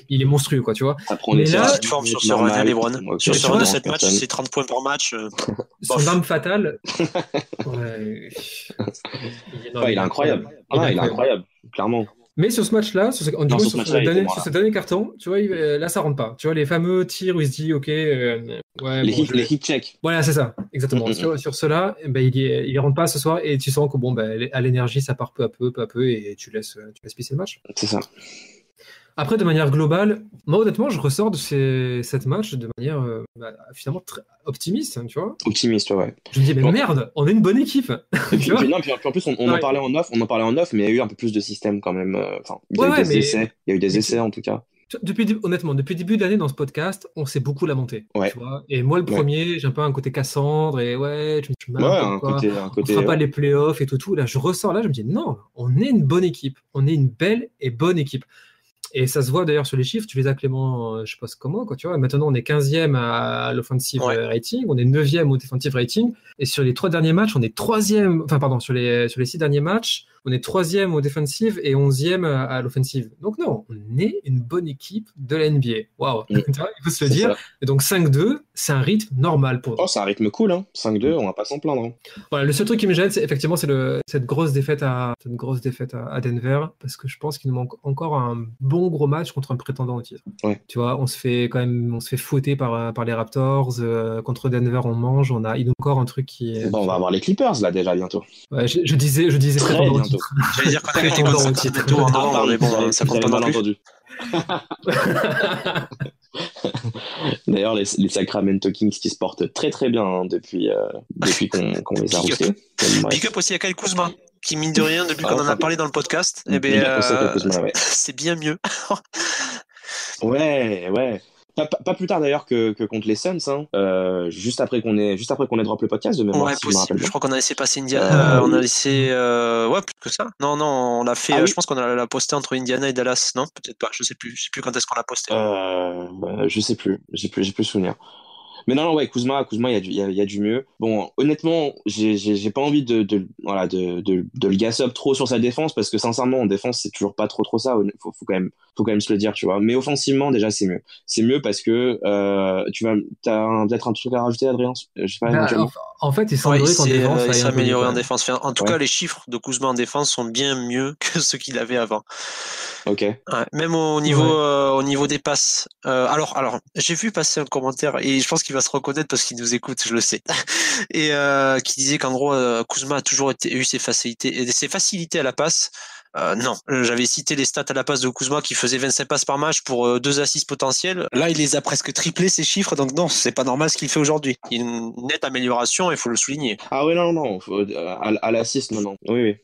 Il est monstrueux, quoi, tu vois. Mais là, petite forme sur ce run, LeBron. Sur ce run de 7 matchs, c'est 30 points par match. Son arme fatale. Il est incroyable. Il est incroyable, clairement. Mais sur ce match-là, sur ce dernier carton, tu vois, là, ça rentre pas. Tu vois, les fameux tirs où il se dit, OK, les hit checks. Voilà, c'est ça, exactement. Sur ceux-là, il rentre pas ce soir et tu sens que à l'énergie, ça part peu à peu et tu laisses pisser le match. C'est ça. Après, de manière globale, moi, honnêtement, je ressors de cette match de manière finalement très optimiste, hein, tu vois. Optimiste, ouais. Je me dis, mais merde, on est une bonne équipe. Puis en plus, on en parlait en off, mais il y a eu un peu plus de système quand même. Il y a eu des essais en tout cas. Honnêtement, depuis le début de l'année dans ce podcast, on s'est beaucoup lamenté. Ouais. Tu vois, et moi, le premier, j'ai un peu un côté Cassandre et je me on fera pas les playoffs et tout. Là, je ressors là, je me dis, non, on est une bonne équipe. On est une belle et bonne équipe. Et ça se voit d'ailleurs sur les chiffres, tu les as Clément, je sais pas comment, quoi, tu vois. Maintenant, on est 15e à l'offensive rating, on est 9e au defensive rating, et sur les 3 derniers matchs, on est 3e, sur les 6 derniers matchs, on est 3e au défensive et 11e à l'offensive. Donc non, on est une bonne équipe de la NBA. Waouh, il faut se le dire. Et donc 5-2, c'est un rythme normal pour nous. Oh, c'est un rythme cool, hein. 5-2, on va pas s'en plaindre. Voilà, le seul truc qui me gêne, c'est effectivement cette grosse défaite à Denver, parce que je pense qu'il nous manque encore un bon gros match contre un prétendant au titre. Ouais. Tu vois, on se fait fouetter par les Raptors. Contre Denver, on mange. Il nous encore un truc qui est. Bon, on va avoir les Clippers là déjà bientôt. Ouais, je disais très bientôt. J'allais dire qu'on avait été contre Sacramento en novembre, mais bon, ça compte pas non plus. Entendu. D'ailleurs, les Sacramento Kings qui se portent très très bien hein, depuis qu'on les a roustés. Big up aussi à Kyle Kuzma, qui mine de rien, depuis qu'on en a parlé dans le podcast, c'est bien mieux. Ouais. Pas plus tard d'ailleurs que contre les Suns, hein. Juste après qu'on ait drop le podcast de mémoire. Ouais, si possible. Je crois qu'on a laissé passer Indiana. On a laissé, ouais, plus que ça. Non, on l'a fait. Je pense qu'on l'a posté entre Indiana et Dallas. Non, peut-être pas. Je sais plus quand est-ce qu'on l'a posté. Je sais plus. J'ai plus souvenir. Mais non, ouais, Kuzma, il y a du mieux. Bon, honnêtement, j'ai pas envie de le gas up trop sur sa défense parce que sincèrement, en défense, c'est toujours pas trop ça. Faut quand même se le dire, tu vois. Mais offensivement, déjà, c'est mieux. C'est mieux parce que t'as peut-être un truc à rajouter, Adrien. Je sais pas. En fait, il semblerait qu'en défense, il s'est amélioré en défense. En tout cas, les chiffres de Kuzma en défense sont bien mieux que ceux qu'il avait avant. Ok. Ouais, même au niveau des passes. Alors, j'ai vu passer un commentaire et je pense qu'il va se reconnaître parce qu'il nous écoute, je le sais. Et qui disait qu'en gros, Kuzma a toujours eu ses facilités à la passe. Non, j'avais cité les stats à la passe de Kuzma qui faisait 25 passes par match pour 2 assists potentiels. Là, il les a presque triplés ces chiffres, donc non, c'est pas normal ce qu'il fait aujourd'hui. Il y a une nette amélioration, il faut le souligner. Ah ouais, non, à l'assist, non. Oui.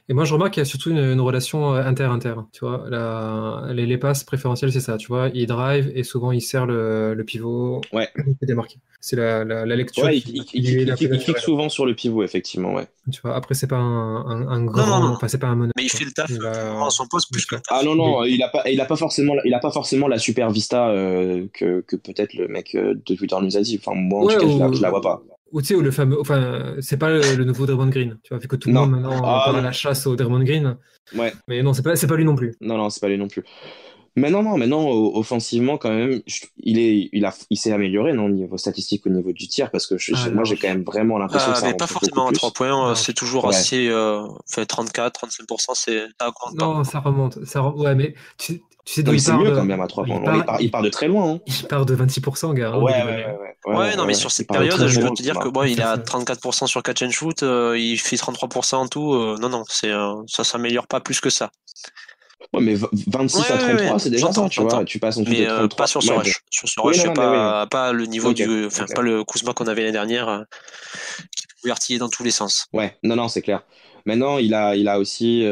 Et moi, je remarque qu'il y a surtout une relation inter. Tu vois, les passes préférentielles, c'est ça. Tu vois, il drive et souvent il serre le pivot. Ouais. Il peut démarquer. C'est la lecture. Ouais, il clique souvent sur le pivot, effectivement, ouais. Tu vois, après, c'est pas un grand. Non. Enfin, c'est pas un monnaie. Mais il fait le taf à son poste plus que le taf. Ah non, il a pas forcément la super vista que peut-être le mec de Twitter nous a dit. Enfin, moi, en tout cas, je la vois pas. Ou tu sais, ou le fameux, enfin, c'est pas le nouveau Draymond Green, tu vois, vu que tout le monde maintenant part à la chasse au Draymond Green. Ouais. Mais non, c'est pas lui non plus. Non, c'est pas lui non plus. Mais maintenant, offensivement, quand même, il s'est amélioré, non, au niveau statistique, au niveau du tir, parce que moi, j'ai quand même vraiment l'impression que ça mais pas forcément à 3 points, c'est toujours assez, 34, 35%, ça augmente pas. Non, ça remonte. Ouais, mais tu sais d'où il part mieux quand même à 3 points. Il part de très loin. Hein. Il part de 26%, gars. Ouais, non, mais sur cette période, je peux te dire que bon, il est à 34% sur catch and shoot, il fait 33% en tout. Non, ça s'améliore pas plus que ça. Ouais, mais 26 à 33, c'est déjà ça, tu vois. Tu passes en dessous de 33. Pas sur ce rush. Sur ce rush, pas le niveau pas le Kuzma qu'on avait l'année dernière, qui pouvait artiller dans tous les sens. Ouais, non, c'est clair. Maintenant, il a aussi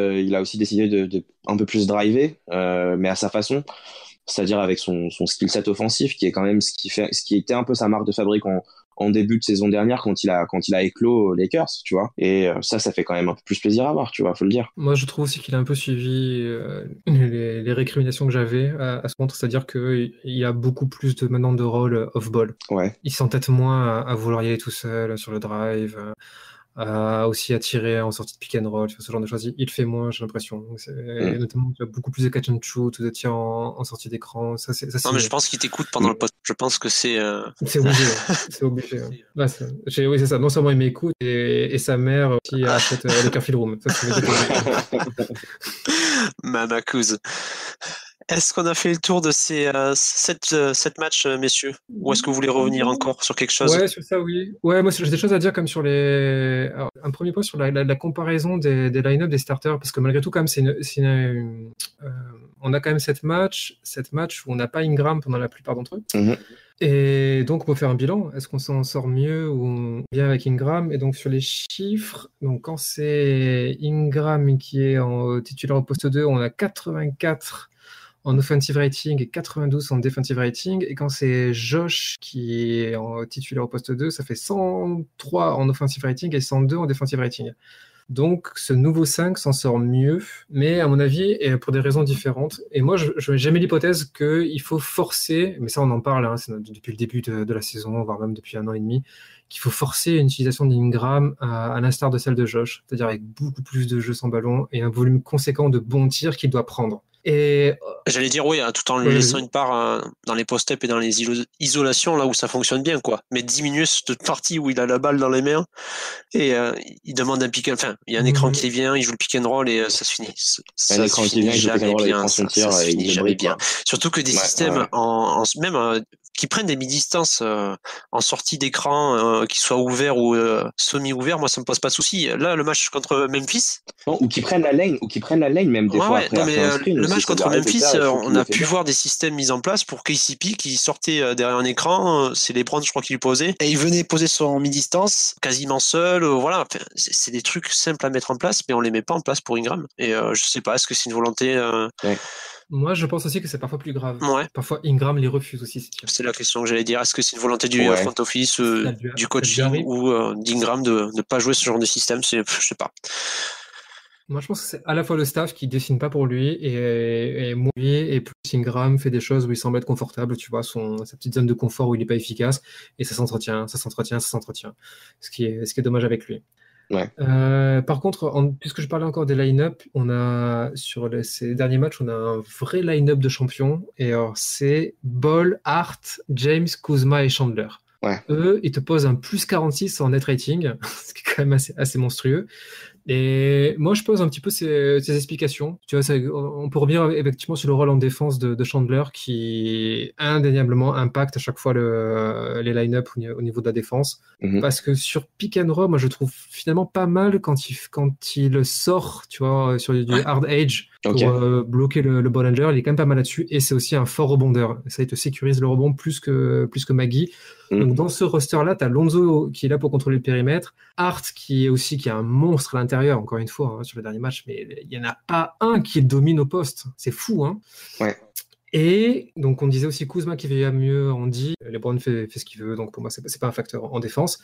décidé de un peu plus driver, mais à sa façon, c'est-à-dire avec son skill set offensif, qui est quand même ce qui était un peu sa marque de fabrique en début de saison dernière quand il a éclos les Lakers, tu vois. Et ça fait quand même un peu plus plaisir à voir, tu vois, faut le dire. Moi, je trouve aussi qu'il a un peu suivi les récriminations que j'avais à ce compte, c'est-à-dire qu'il a beaucoup plus maintenant de rôle off-ball. Ouais. Il s'entête moins à vouloir y aller tout seul sur le drive. Aussi à tirer en sortie de pick and roll, ce genre de choses. Il fait moins, j'ai l'impression. Notamment, il y a beaucoup plus de catch and shoot, de tir en sortie d'écran. Non, mais je pense qu'il t'écoute pendant le post. Je pense que c'est. C'est obligé. C'est obligé. Là, oui, c'est ça. Non seulement il m'écoute et sa mère aussi achète le Carfield Room. Ça, Mamacouz. Est-ce qu'on a fait le tour de ces 7 matchs, messieurs? Ou est-ce que vous voulez revenir encore sur quelque chose? Ouais, sur ça, oui. Ouais, moi, j'ai des choses à dire comme sur les... Alors, un premier point sur la comparaison des line-up des starters, parce que malgré tout, quand même, on a quand même 7 matchs où on n'a pas Ingram pendant la plupart d'entre eux. Mm-hmm. Et donc, on peut faire un bilan. Est-ce qu'on s'en sort mieux ou bien avec Ingram? Et donc, sur les chiffres, donc quand c'est Ingram qui est en titulaire au poste 2, on a 84 en offensive rating et 92 en defensive rating. Et quand c'est Josh qui est en titulaire au poste 2, ça fait 103 en offensive rating et 102 en defensive rating. Donc, ce nouveau 5 s'en sort mieux, mais à mon avis, et pour des raisons différentes. Et moi, j'ai mis l'hypothèse qu'il faut forcer, mais ça, on en parle, hein, c'est depuis le début de la saison, voire même depuis 1 an et demi, qu'il faut forcer une utilisation d'Ingram à l'instar de celle de Josh, c'est-à-dire avec beaucoup plus de jeux sans ballon et un volume conséquent de bons tirs qu'il doit prendre. Et j'allais dire oui, hein, tout en lui laissant une part dans les post-up et dans les isolations, là où ça fonctionne bien, quoi. Mais diminuer cette partie où il a la balle dans les mains et il demande un pick and roll. Enfin, il y a un écran qui vient, il joue le pick and roll et ça se finit. Un écran qui vient, il joue le pick and roll, il prend son tir et il jamais bien. quoi. Surtout que des systèmes même qui prennent des mi-distances en sortie d'écran, qui soient ouverts ou semi-ouverts, moi ça me pose pas de souci. Là, le match contre Memphis. Non, ou qui prennent la lane même des fois. Après, non, mais le match contre Memphis, on a pu voir des systèmes mis en place pour KCP qui sortait derrière un écran. C'est LeBron, je crois, qui lui posait. Et il venait poser son mi-distance, quasiment seul. Voilà, enfin, c'est des trucs simples à mettre en place, mais on les met pas en place pour Ingram. Et je sais pas, est-ce que c'est une volonté Moi, je pense aussi que c'est parfois plus grave. Ouais. Parfois, Ingram les refuse aussi. C'est la question que j'allais dire. Est-ce que c'est une volonté du front office, du coaching ou d'Ingram de ne pas jouer ce genre de système? Je sais pas. Moi, je pense que c'est à la fois le staff qui dessine pas pour lui et plus Ingram fait des choses où il semble être confortable, tu vois, sa petite zone de confort où il est pas efficace et ça s'entretient. Ce qui est dommage avec lui. Ouais. Par contre, puisque je parlais encore des line-up, on a sur ces derniers matchs, on a un vrai line-up de champions. Et alors, c'est Ball, Hart, James, Kuzma et Chandler. Ouais. Eux, ils te posent un plus 46 en net rating, ce qui est quand même assez monstrueux. Et moi, je pose un petit peu ces explications. Tu vois, on peut revenir effectivement sur le rôle en défense de Chandler qui indéniablement impacte à chaque fois les line-up au niveau de la défense. Mm-hmm. Parce que sur pick and roll, moi, je trouve finalement pas mal quand il sort, tu vois, sur du hard edge pour bloquer le ball handler. Il est quand même pas mal là-dessus. Et c'est aussi un fort rebondeur. Ça, il te sécurise le rebond plus que Maggie. Donc dans ce roster-là, tu as Lonzo qui est là pour contrôler le périmètre, Hart qui est un monstre à l'intérieur, encore une fois, hein, sur le dernier match, mais il n'y en a pas un qui domine au poste. C'est fou, hein. Ouais. Et donc on disait aussi Kuzma qui va mieux, on dit LeBron fait ce qu'il veut, donc pour moi c'est pas un facteur en défense.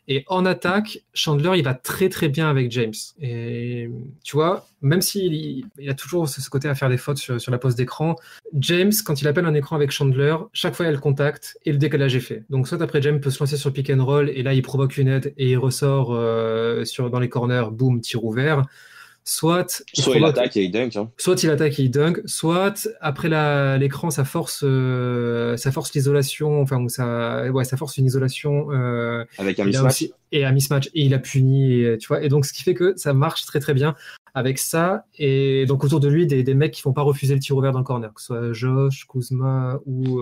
Et en attaque, Chandler il va très très bien avec James. Et tu vois, même s'il a toujours ce côté à faire des fautes sur la pose d'écran, James quand il appelle un écran avec Chandler, chaque fois il y a le contact et le décalage est fait. Donc soit après James peut se lancer sur pick and roll et là il provoque une aide et il ressort dans les corners, boum, tir ouvert. Soit il attaque et il dunk. Hein. Soit il attaque et il dunk. Soit après l'écran, ça force l'isolation. Enfin, ça force une isolation. Avec un mismatch. Et un mismatch. Et il a puni. Et, tu vois. Et donc, ce qui fait que ça marche très très bien avec ça. Et donc autour de lui, des mecs qui font pas refuser le tir ouvert dans le corner, que ce soit Josh, Kuzma ou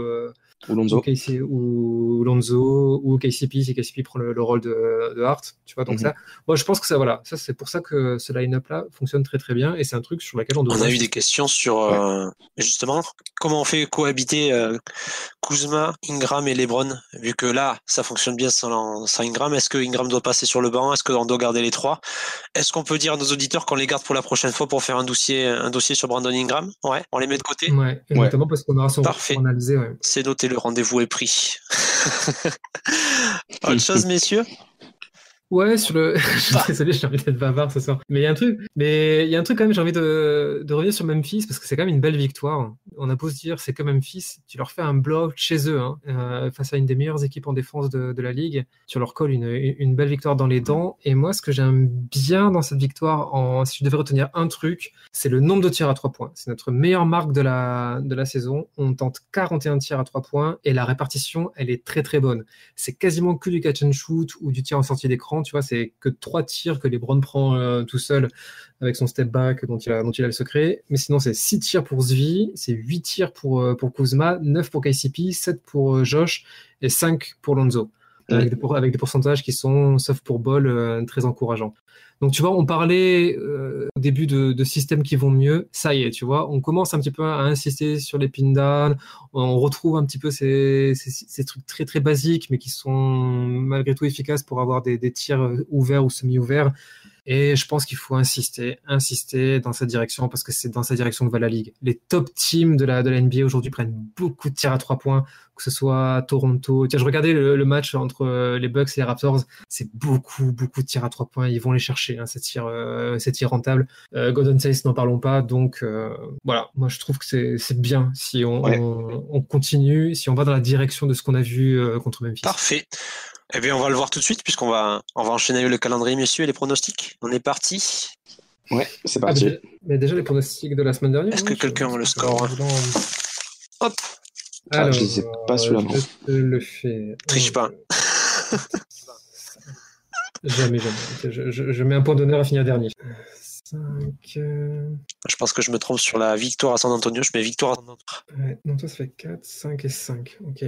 Lonzo. Ou Lonzo ou KCP si KCP prend le rôle de Hart, tu vois. Donc ça, moi je pense que ça c'est pour ça que ce line-up là fonctionne très très bien et c'est un truc sur lequel on a eu des questions sur justement comment on fait cohabiter Kuzma, Ingram et LeBron, vu que là ça fonctionne bien sans Ingram. Est-ce que Ingram doit passer sur le banc? Est-ce qu'on doit garder les trois? Est-ce qu'on peut dire à nos auditeurs qu'on les garde pour la prochaine fois pour faire un dossier sur Brandon Ingram? Ouais, on les met de côté. Ouais, et notamment parce qu'on aura son parfait. Analysé. Ouais. C'est noté, le rendez-vous est pris. Autre chose, messieurs? Ouais, désolé, j'ai envie d'être bavard ce soir. Mais il y a un truc quand même, j'ai envie de revenir sur Memphis parce que c'est quand même une belle victoire. On a beau se dire, c'est comme Memphis, tu leur fais un blow chez eux, hein, face à une des meilleures équipes en défense de la ligue. Tu leur colles une belle victoire dans les dents. Et moi, ce que j'aime bien dans cette victoire, si je devais retenir un truc, c'est le nombre de tirs à 3 points. C'est notre meilleure marque de la saison. On tente 41 tirs à 3 points et la répartition, elle est très très bonne. C'est quasiment que du catch and shoot ou du tir en sortie d'écran. Tu vois, c'est que 3 tirs que LeBron prend tout seul avec son step back dont il a le secret. Mais sinon, c'est 6 tirs pour Zvi, c'est 8 tirs pour Kuzma, 9 pour KCP, 7 pour Josh et 5 pour Lonzo. Avec des pourcentages qui sont, sauf pour Ball, très encourageants. Donc, tu vois, on parlait au début de systèmes qui vont mieux. Ça y est, tu vois, on commence un petit peu à insister sur les pin down. On retrouve un petit peu ces trucs très, très basiques, mais qui sont malgré tout efficaces pour avoir des tirs ouverts ou semi-ouverts. Et je pense qu'il faut insister dans cette direction parce que c'est dans cette direction que va la ligue. Les top teams de la NBA aujourd'hui prennent beaucoup de tirs à 3 points, que ce soit Toronto. Tiens, je regardais le match entre les Bucks et les Raptors. C'est beaucoup de tirs à 3 points. Ils vont les chercher, hein, ces tirs rentables. Golden State, n'en parlons pas. Donc, voilà. Moi, je trouve que c'est bien si on continue, si on va dans la direction de ce qu'on a vu contre Memphis. Parfait. Eh bien, on va le voir tout de suite puisqu'on va enchaîner avec le calendrier, messieurs, et les pronostics. On est parti. Ouais, c'est parti. Mais déjà les pronostics de la semaine dernière. Est-ce que quelqu'un a le score? Hop. Je ne sais pas celui-là. Je le fais. Triche pas. Jamais. Je mets un point d'honneur à finir dernier. 5. Je pense que je me trompe sur la victoire à San Antonio. Je mets victoire à San Antonio. Ouais, non, toi, ça fait 4, 5 et 5. Ok.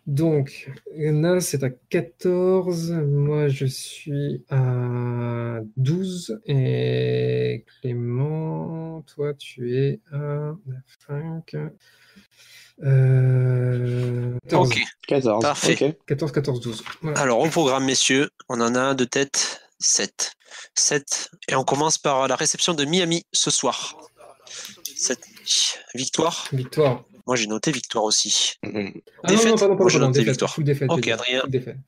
Donc, Nas c'est à 14. Moi, je suis à 12. Et Clément, toi, tu es à 5. 14. Ok. 14. Parfait. Okay. 14, 14, 12. Voilà. Alors, au programme, messieurs, on en a un de tête, 7. 7. Et on commence par la réception de Miami ce soir. 7. Victoire. Moi, j'ai noté victoire aussi. Défaite. Non, moi, j'ai noté défaite, victoire. Full défaite. Ok, Adrien.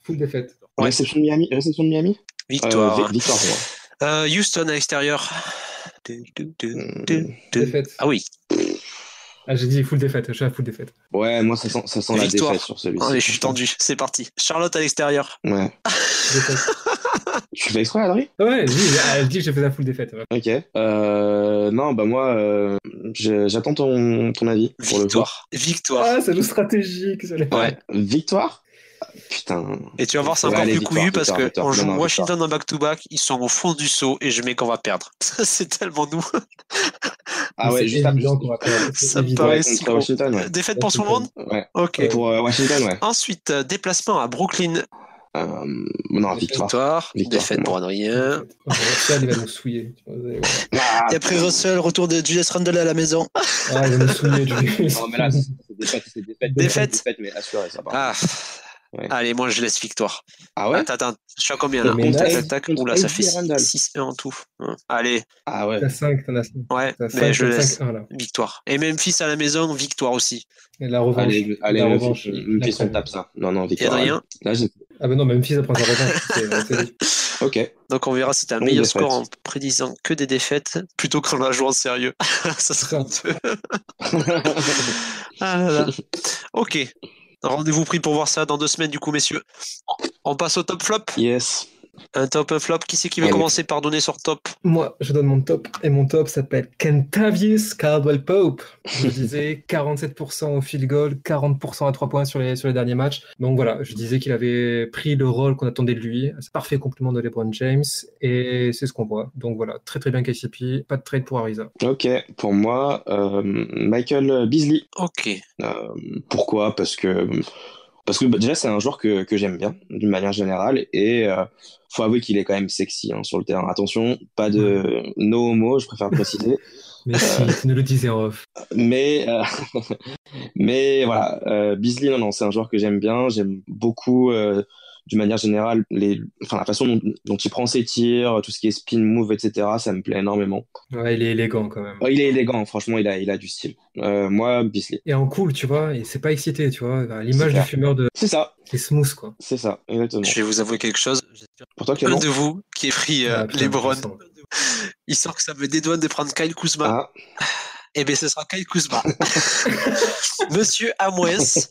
Full défaite. Ouais. Réception de Miami. Victoire. Victoire pour moi. Houston à l'extérieur. Défaite. Ah oui. Ah, j'ai dit full défaite. Je suis à full défaite. Ouais, moi, ça sent la défaite sur celui-ci. Allez, je suis tendu. C'est parti. Charlotte à l'extérieur. Ouais. Défaite. Tu fais exprès, Adrien? Ouais, je dis que j'ai fait la full défaite. Ouais. Ok. Non, bah moi, j'attends ton avis. Victoire. Victoire. Ah, ça joue stratégique. Ouais. Victoire? Putain. Et tu vas voir, c'est encore plus couillu parce qu'on joue Washington en back-to-back, ils sont au fond du saut et je mets qu'on va perdre. C'est tellement nous. Ah ouais, juste après. Ça me paraît si gros. Défaite pour tout le monde? Ouais. Ok. Pour Washington, ouais. Ensuite, déplacement à Brooklyn. Non, victoire. Défaite pour Adrien. Russell, il va nous souiller. Et après Russell, retour de Julius Randle à la maison. Ah, il va nous souiller, Julius. Non, mais là, c'est défaite, mais assuré, ça part. Ah. Ouais. Allez, moi je laisse victoire. Ah ouais? Attends, je suis à combien là? Oula, ça fait 6-1 en tout. Allez. Ah ouais. T'as 5, t'en as 5. Ouais, mais je laisse victoire. Et Memphis à la maison, victoire aussi. Et la revanche. Allez, Memphis, on tape ça. Non, victoire. Et Adrien? Ah ben non, Memphis, ça prend sa revanche. Ok. Donc on verra si t'as un meilleur score en prédisant que des défaites plutôt qu'en la jouant sérieux. Ça serait un peu. Ah là là. Ok. Rendez-vous pris pour voir ça dans 2 semaines du coup, messieurs. On passe au top flop. Yes. Un top, un flop. Qui c'est qui veut commencer par donner sur top? Moi, je donne mon top. Et mon top s'appelle Kentavious Caldwell-Pope. Je disais 47% au field goal, 40% à 3 points sur les derniers matchs. Donc voilà, je disais qu'il avait pris le rôle qu'on attendait de lui. C'est un parfait complément de LeBron James. Et c'est ce qu'on voit. Donc voilà, très très bien KCP. Pas de trade pour Ariza. Ok, pour moi, Michael Beasley. Ok. Pourquoi? Parce que déjà c'est un joueur que j'aime bien d'une manière générale et faut avouer qu'il est quand même sexy sur le terrain. Attention, pas de no homo, je préfère préciser. Mais si, tu nous le disais en off. Mais voilà, Beasley, non, c'est un joueur que j'aime bien. J'aime beaucoup d'une manière générale la façon dont il prend ses tirs, tout ce qui est spin move, etc. Ça me plaît énormément. Ouais, il est élégant quand même. Il est élégant, franchement, il a du style. Moi, Beasley. Et en cool, tu vois, et c'est pas excité, tu vois. À l'image du fumeur de. C'est ça. C'est smooth, quoi. C'est ça, exactement. Je vais vous avouer quelque chose. Pour toi, Clément. Un de vous qui est pris LeBron. Il sort que ça me dédouane de prendre Kyle Kuzma. Eh bien, ce sera Kyle Kuzma. Monsieur Amouès.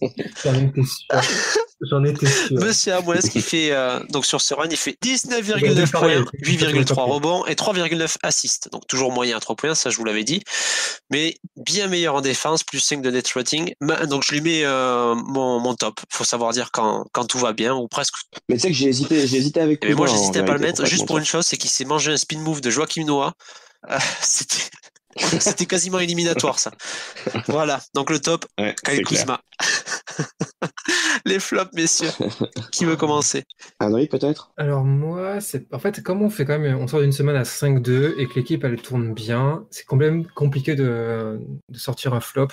J'en étais sûr. Monsieur Amouès qui fait, donc sur ce run, il fait 19,9 points, 8,3 rebonds et 3,9 assists. Donc toujours moyen à 3 points, ça je vous l'avais dit. Mais bien meilleur en défense, plus 5 de net rating. Donc je lui mets mon top. Faut savoir dire quand tout va bien ou presque. Mais tu sais que j'ai hésité avec Kuzma. Mais moi j'hésitais à pas le mettre, juste pour une chose, c'est qu'il s'est mangé un spin move de Joachim Noah. C'était quasiment éliminatoire, ça. Voilà, donc le top, Kyle Kuzma. Les flops, messieurs. Qui veut commencer? Adrien, peut-être? Alors moi, en fait, comme on fait quand même, on sort d'une semaine à 5-2 et que l'équipe, elle tourne bien, c'est quand même compliqué de sortir un flop.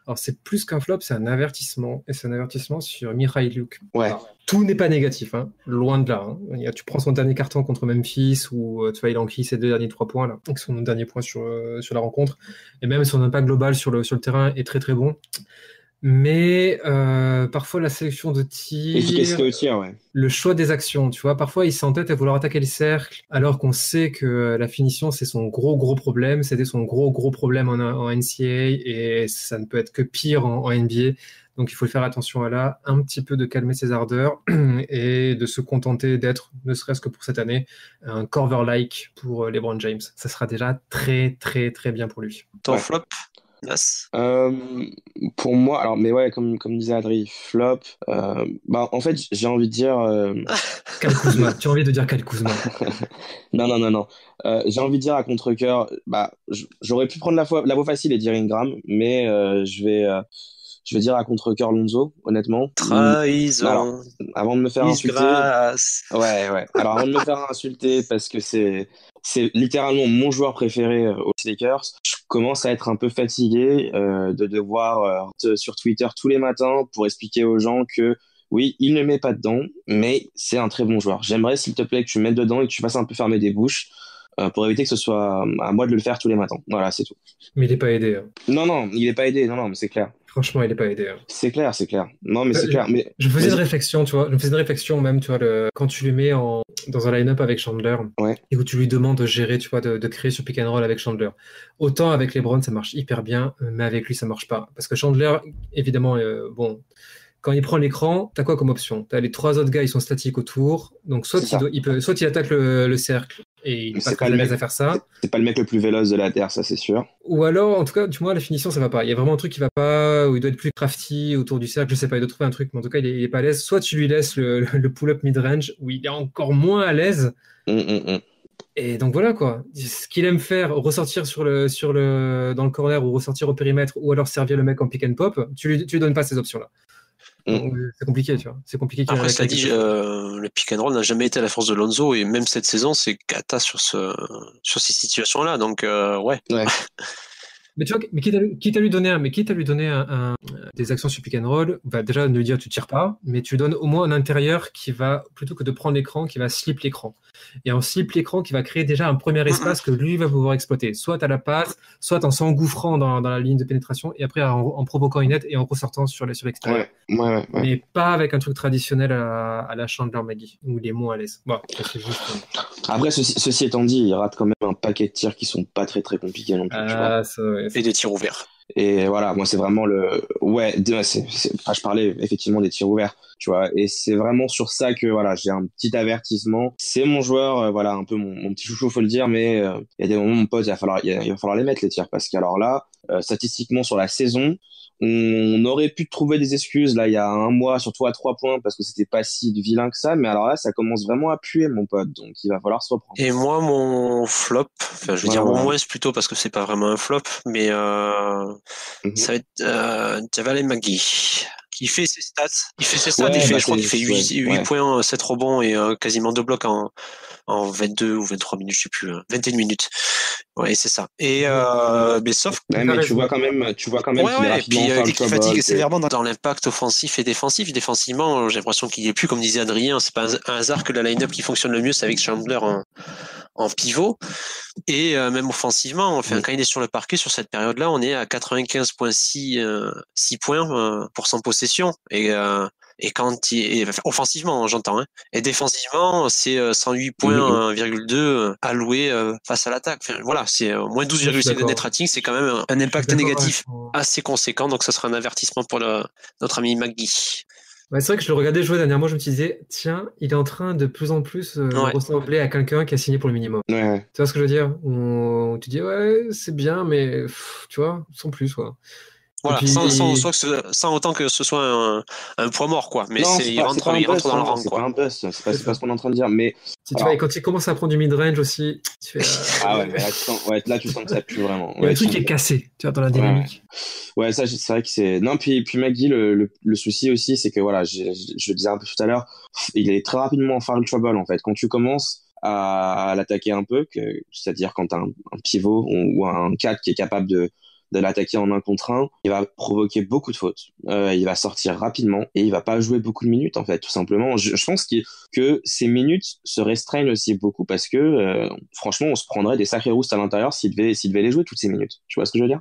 Alors, c'est plus qu'un flop, c'est un avertissement. Et c'est un avertissement sur Mykhailiuk. Ouais. Alors, tout n'est pas négatif, hein. Loin de là. Hein. Tu prends son dernier carton contre Memphis, où tu vois, il a enquillé ses 2 derniers 3 points, là, qui sont nos derniers points sur la rencontre. Et même son impact global sur le terrain est très très bon. Mais parfois, la sélection de Efficacité tir, au tir, ouais. le choix des actions, tu vois, parfois il s'entête à vouloir attaquer le cercle, alors qu'on sait que la finition, c'est son gros problème. C'était son gros problème en NCAA, et ça ne peut être que pire en NBA. Donc il faut faire attention à là, un petit peu de calmer ses ardeurs et de se contenter d'être, ne serait-ce que pour cette année, un Corver-like pour LeBron James. Ça sera déjà très bien pour lui. Ton Ouais. flop, Nas? Pour moi, alors, mais ouais, comme disait Adri, flop, bah, en fait, j'ai envie de dire, Kyle Kuzma, tu as envie de dire Kyle Kuzma? non. J'ai envie de dire à contre-cœur, bah, j'aurais pu prendre la voie facile et dire Ingram, mais je vais dire à contre-cœur Lonzo, honnêtement. Trahison. Alors, avant de me faire insulter, Disgrâce. ouais. Alors, avant de me faire insulter, parce que c'est littéralement mon joueur préféré aux Lakers, je commence à être un peu fatigué de devoir sur Twitter tous les matins pour expliquer aux gens que oui, il ne met pas dedans, mais c'est un très bon joueur. J'aimerais, s'il te plaît, que tu mettes dedans et que tu fasses un peu fermer des bouches pour éviter que ce soit à moi de le faire tous les matins. Voilà, c'est tout. Mais il n'est pas aidé. Hein. Non, il est pas aidé. Non, mais c'est clair. Franchement, il n'est pas aidé. Hein. C'est clair. Non, mais c'est clair. Mais je faisais une réflexion, tu vois. Je me faisais une réflexion même, tu vois, quand tu lui mets dans un line-up avec Chandler, ouais. Et où tu lui demandes de gérer, tu vois, de créer sur pick and roll avec Chandler. Autant avec LeBron, ça marche hyper bien, mais avec lui, ça marche pas. Parce que Chandler, évidemment, bon, quand il prend l'écran, t'as quoi comme option? T'as les 3 autres gars, ils sont statiques autour. Donc soit il attaque le cercle et il passe pas à l'aise à faire ça. C'est pas le mec le plus véloce de la Terre, ça c'est sûr. Ou alors, en tout cas, du moins, la finition, ça va pas. Il y a vraiment un truc qui va pas, où il doit être plus crafty autour du cercle. Je sais pas, il doit trouver un truc, mais en tout cas, il est pas à l'aise. Soit tu lui laisses le pull-up mid-range, où il est encore moins à l'aise. Et donc voilà quoi. Ce qu'il aime faire, ressortir dans le corner ou ressortir au périmètre, ou alors servir le mec en pick and pop, tu lui donnes pas ces options-là. Donc, c'est compliqué, tu vois. C'est compliqué. Après, cela dit, le pick and roll n'a jamais été à la force de Lonzo, et même cette saison, c'est cata sur ces situations-là. Donc, ouais. Mais tu vois, quitte à lui donner des actions sur pick and roll, va déjà ne lui dire tu tires pas, mais tu lui donnes au moins un intérieur qui va, plutôt que de prendre l'écran, qui va slip l'écran. Et en slip l'écran, qui va créer déjà un premier espace que lui va pouvoir exploiter. Soit à la passe, soit en s'engouffrant dans la ligne de pénétration, et après en provoquant une net et en ressortant sur l'extérieur. Ouais. Mais pas avec un truc traditionnel à la Chandler McGee, où il est moins à l'aise. Bon, c'est juste... Après, ceci étant dit, il rate quand même un paquet de tirs qui sont pas très compliqués non plus. Tu vois. Et des tirs ouverts. Et voilà, moi c'est vraiment je parlais effectivement des tirs ouverts, tu vois, et c'est vraiment sur ça que voilà, j'ai un petit avertissement. C'est mon joueur, voilà, un peu mon petit chouchou, faut le dire, mais il y a des moments, mon pote, il va falloir les mettre les tirs, parce qu'alors là, statistiquement sur la saison, on aurait pu trouver des excuses là il y a un mois, surtout à 3 points, parce que c'était pas si vilain que ça, mais alors là ça commence vraiment à puer, mon pote, donc il va falloir se reprendre. Et moi, mon flop, enfin je veux dire mon moins plutôt, parce que c'est pas vraiment un flop, mais ça va être Javel McGee. Il fait ses stats, je crois qu'il fait 8 points, 7 rebonds et quasiment 2 blocs en 22 ou 23 minutes, je sais plus, 21 minutes. Ouais, c'est ça. Et mais sauf mais tu vois quand même qu'il est rapidement en dès qu'il fatigue sévèrement dans l'impact offensif et défensif. Défensivement, j'ai l'impression qu'il est plus, comme disait Adrien, c'est pas un hasard que la line-up qui fonctionne le mieux, c'est avec Chandler en pivot. Et même offensivement, enfin, quand il est sur le parquet, sur cette période-là, on est à 95,6 points pour son possession. Et quand offensivement, j'entends, hein. Et défensivement, c'est 108 points, 1,2 alloués face à l'attaque. Enfin, voilà, c'est moins 12,7 de net rating, c'est quand même un impact négatif assez conséquent. Donc, ça sera un avertissement pour notre ami McGee. Ouais, c'est vrai que je le regardais jouer dernièrement, je me disais, tiens, il est en train de plus en plus ressembler à quelqu'un qui a signé pour le minimum. Ouais. Tu vois ce que je veux dire? Tu dis, ouais, c'est bien, mais tu vois, sans plus, quoi. Voilà, puis, sans autant que ce soit un poids mort, quoi. Mais il rentre dans le rang, quoi. C'est pas un bust, c'est pas ce qu'on est en train de dire. Mais tu vois, et quand il commence à prendre du mid-range aussi, tu fais. Ah ouais, mais là, tu sens que ça pue vraiment. Il y a un truc qui est cassé, tu vois, dans la dynamique. Ouais, ça, c'est vrai que c'est. Non, puis McGee, le souci aussi, c'est que voilà, je le disais un peu tout à l'heure, il est très rapidement en foul trouble, en fait. Quand tu commences à l'attaquer un peu, c'est-à-dire quand t'as un pivot ou un 4 qui est capable de de l'attaquer en 1 contre 1, il va provoquer beaucoup de fautes. Il va sortir rapidement et il va pas jouer beaucoup de minutes en fait, tout simplement. Je pense que ces minutes se restreignent aussi beaucoup parce que franchement, on se prendrait des sacrés roustes à l'intérieur s'il devait les jouer toutes ces minutes. Tu vois ce que je veux dire?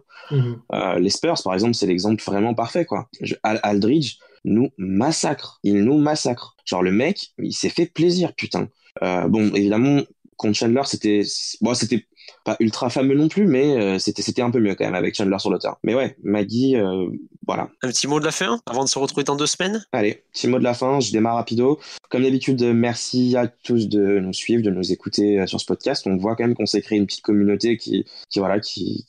Les Spurs, par exemple, c'est l'exemple vraiment parfait, quoi. Aldridge nous massacre. Il nous massacre. Genre, le mec, il s'est fait plaisir, putain. Bon, évidemment, contre Chandler, c'était pas ultra fameux non plus, mais c'était un peu mieux quand même avec Chandler sur le terrain. Mais ouais, Maggie, voilà. Un petit mot de la fin avant de se retrouver dans 2 semaines? Allez, petit mot de la fin, je démarre rapido. Comme d'habitude, merci à tous de nous suivre, de nous écouter sur ce podcast. On voit quand même qu'on s'est créé une petite communauté qui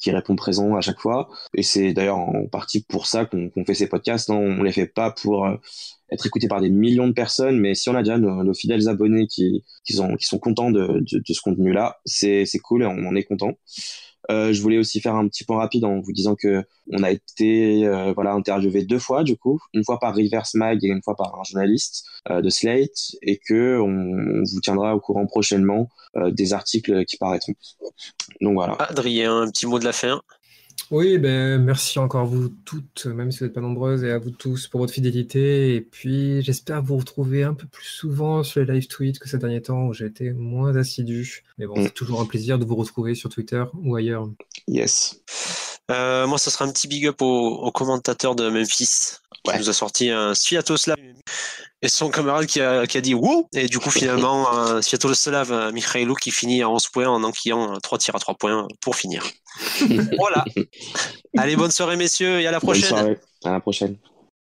répond présent à chaque fois. Et c'est d'ailleurs en partie pour ça qu'on fait ces podcasts. Hein. On les fait pas pour être écoutés par des millions de personnes, mais si on a déjà nos fidèles abonnés qui sont contents de ce contenu-là, c'est cool et on en est content. Je voulais aussi faire un petit point rapide en vous disant que on a été interviewé 2 fois du coup, une fois par Reverse Mag et une fois par un journaliste de Slate, et que on vous tiendra au courant prochainement des articles qui paraîtront. Donc voilà. Adrien, un petit mot de la fin? Oui, merci encore à vous toutes, même si vous n'êtes pas nombreuses, et à vous tous pour votre fidélité. Et puis, j'espère vous retrouver un peu plus souvent sur les live tweets que ces derniers temps où j'ai été moins assidu. Mais bon, c'est toujours un plaisir de vous retrouver sur Twitter ou ailleurs. Yes. Moi, ça sera un petit big up au commentateur de Memphis qui nous a sorti un Sviatoslav et son camarade qui a dit wouh, et du coup finalement Sviatoslav Mikhailou qui finit à 11 points en enquillant 3 tirs à 3 points pour finir. Voilà. Allez, bonne soirée messieurs et à la prochaine. Bonne soirée. À la prochaine.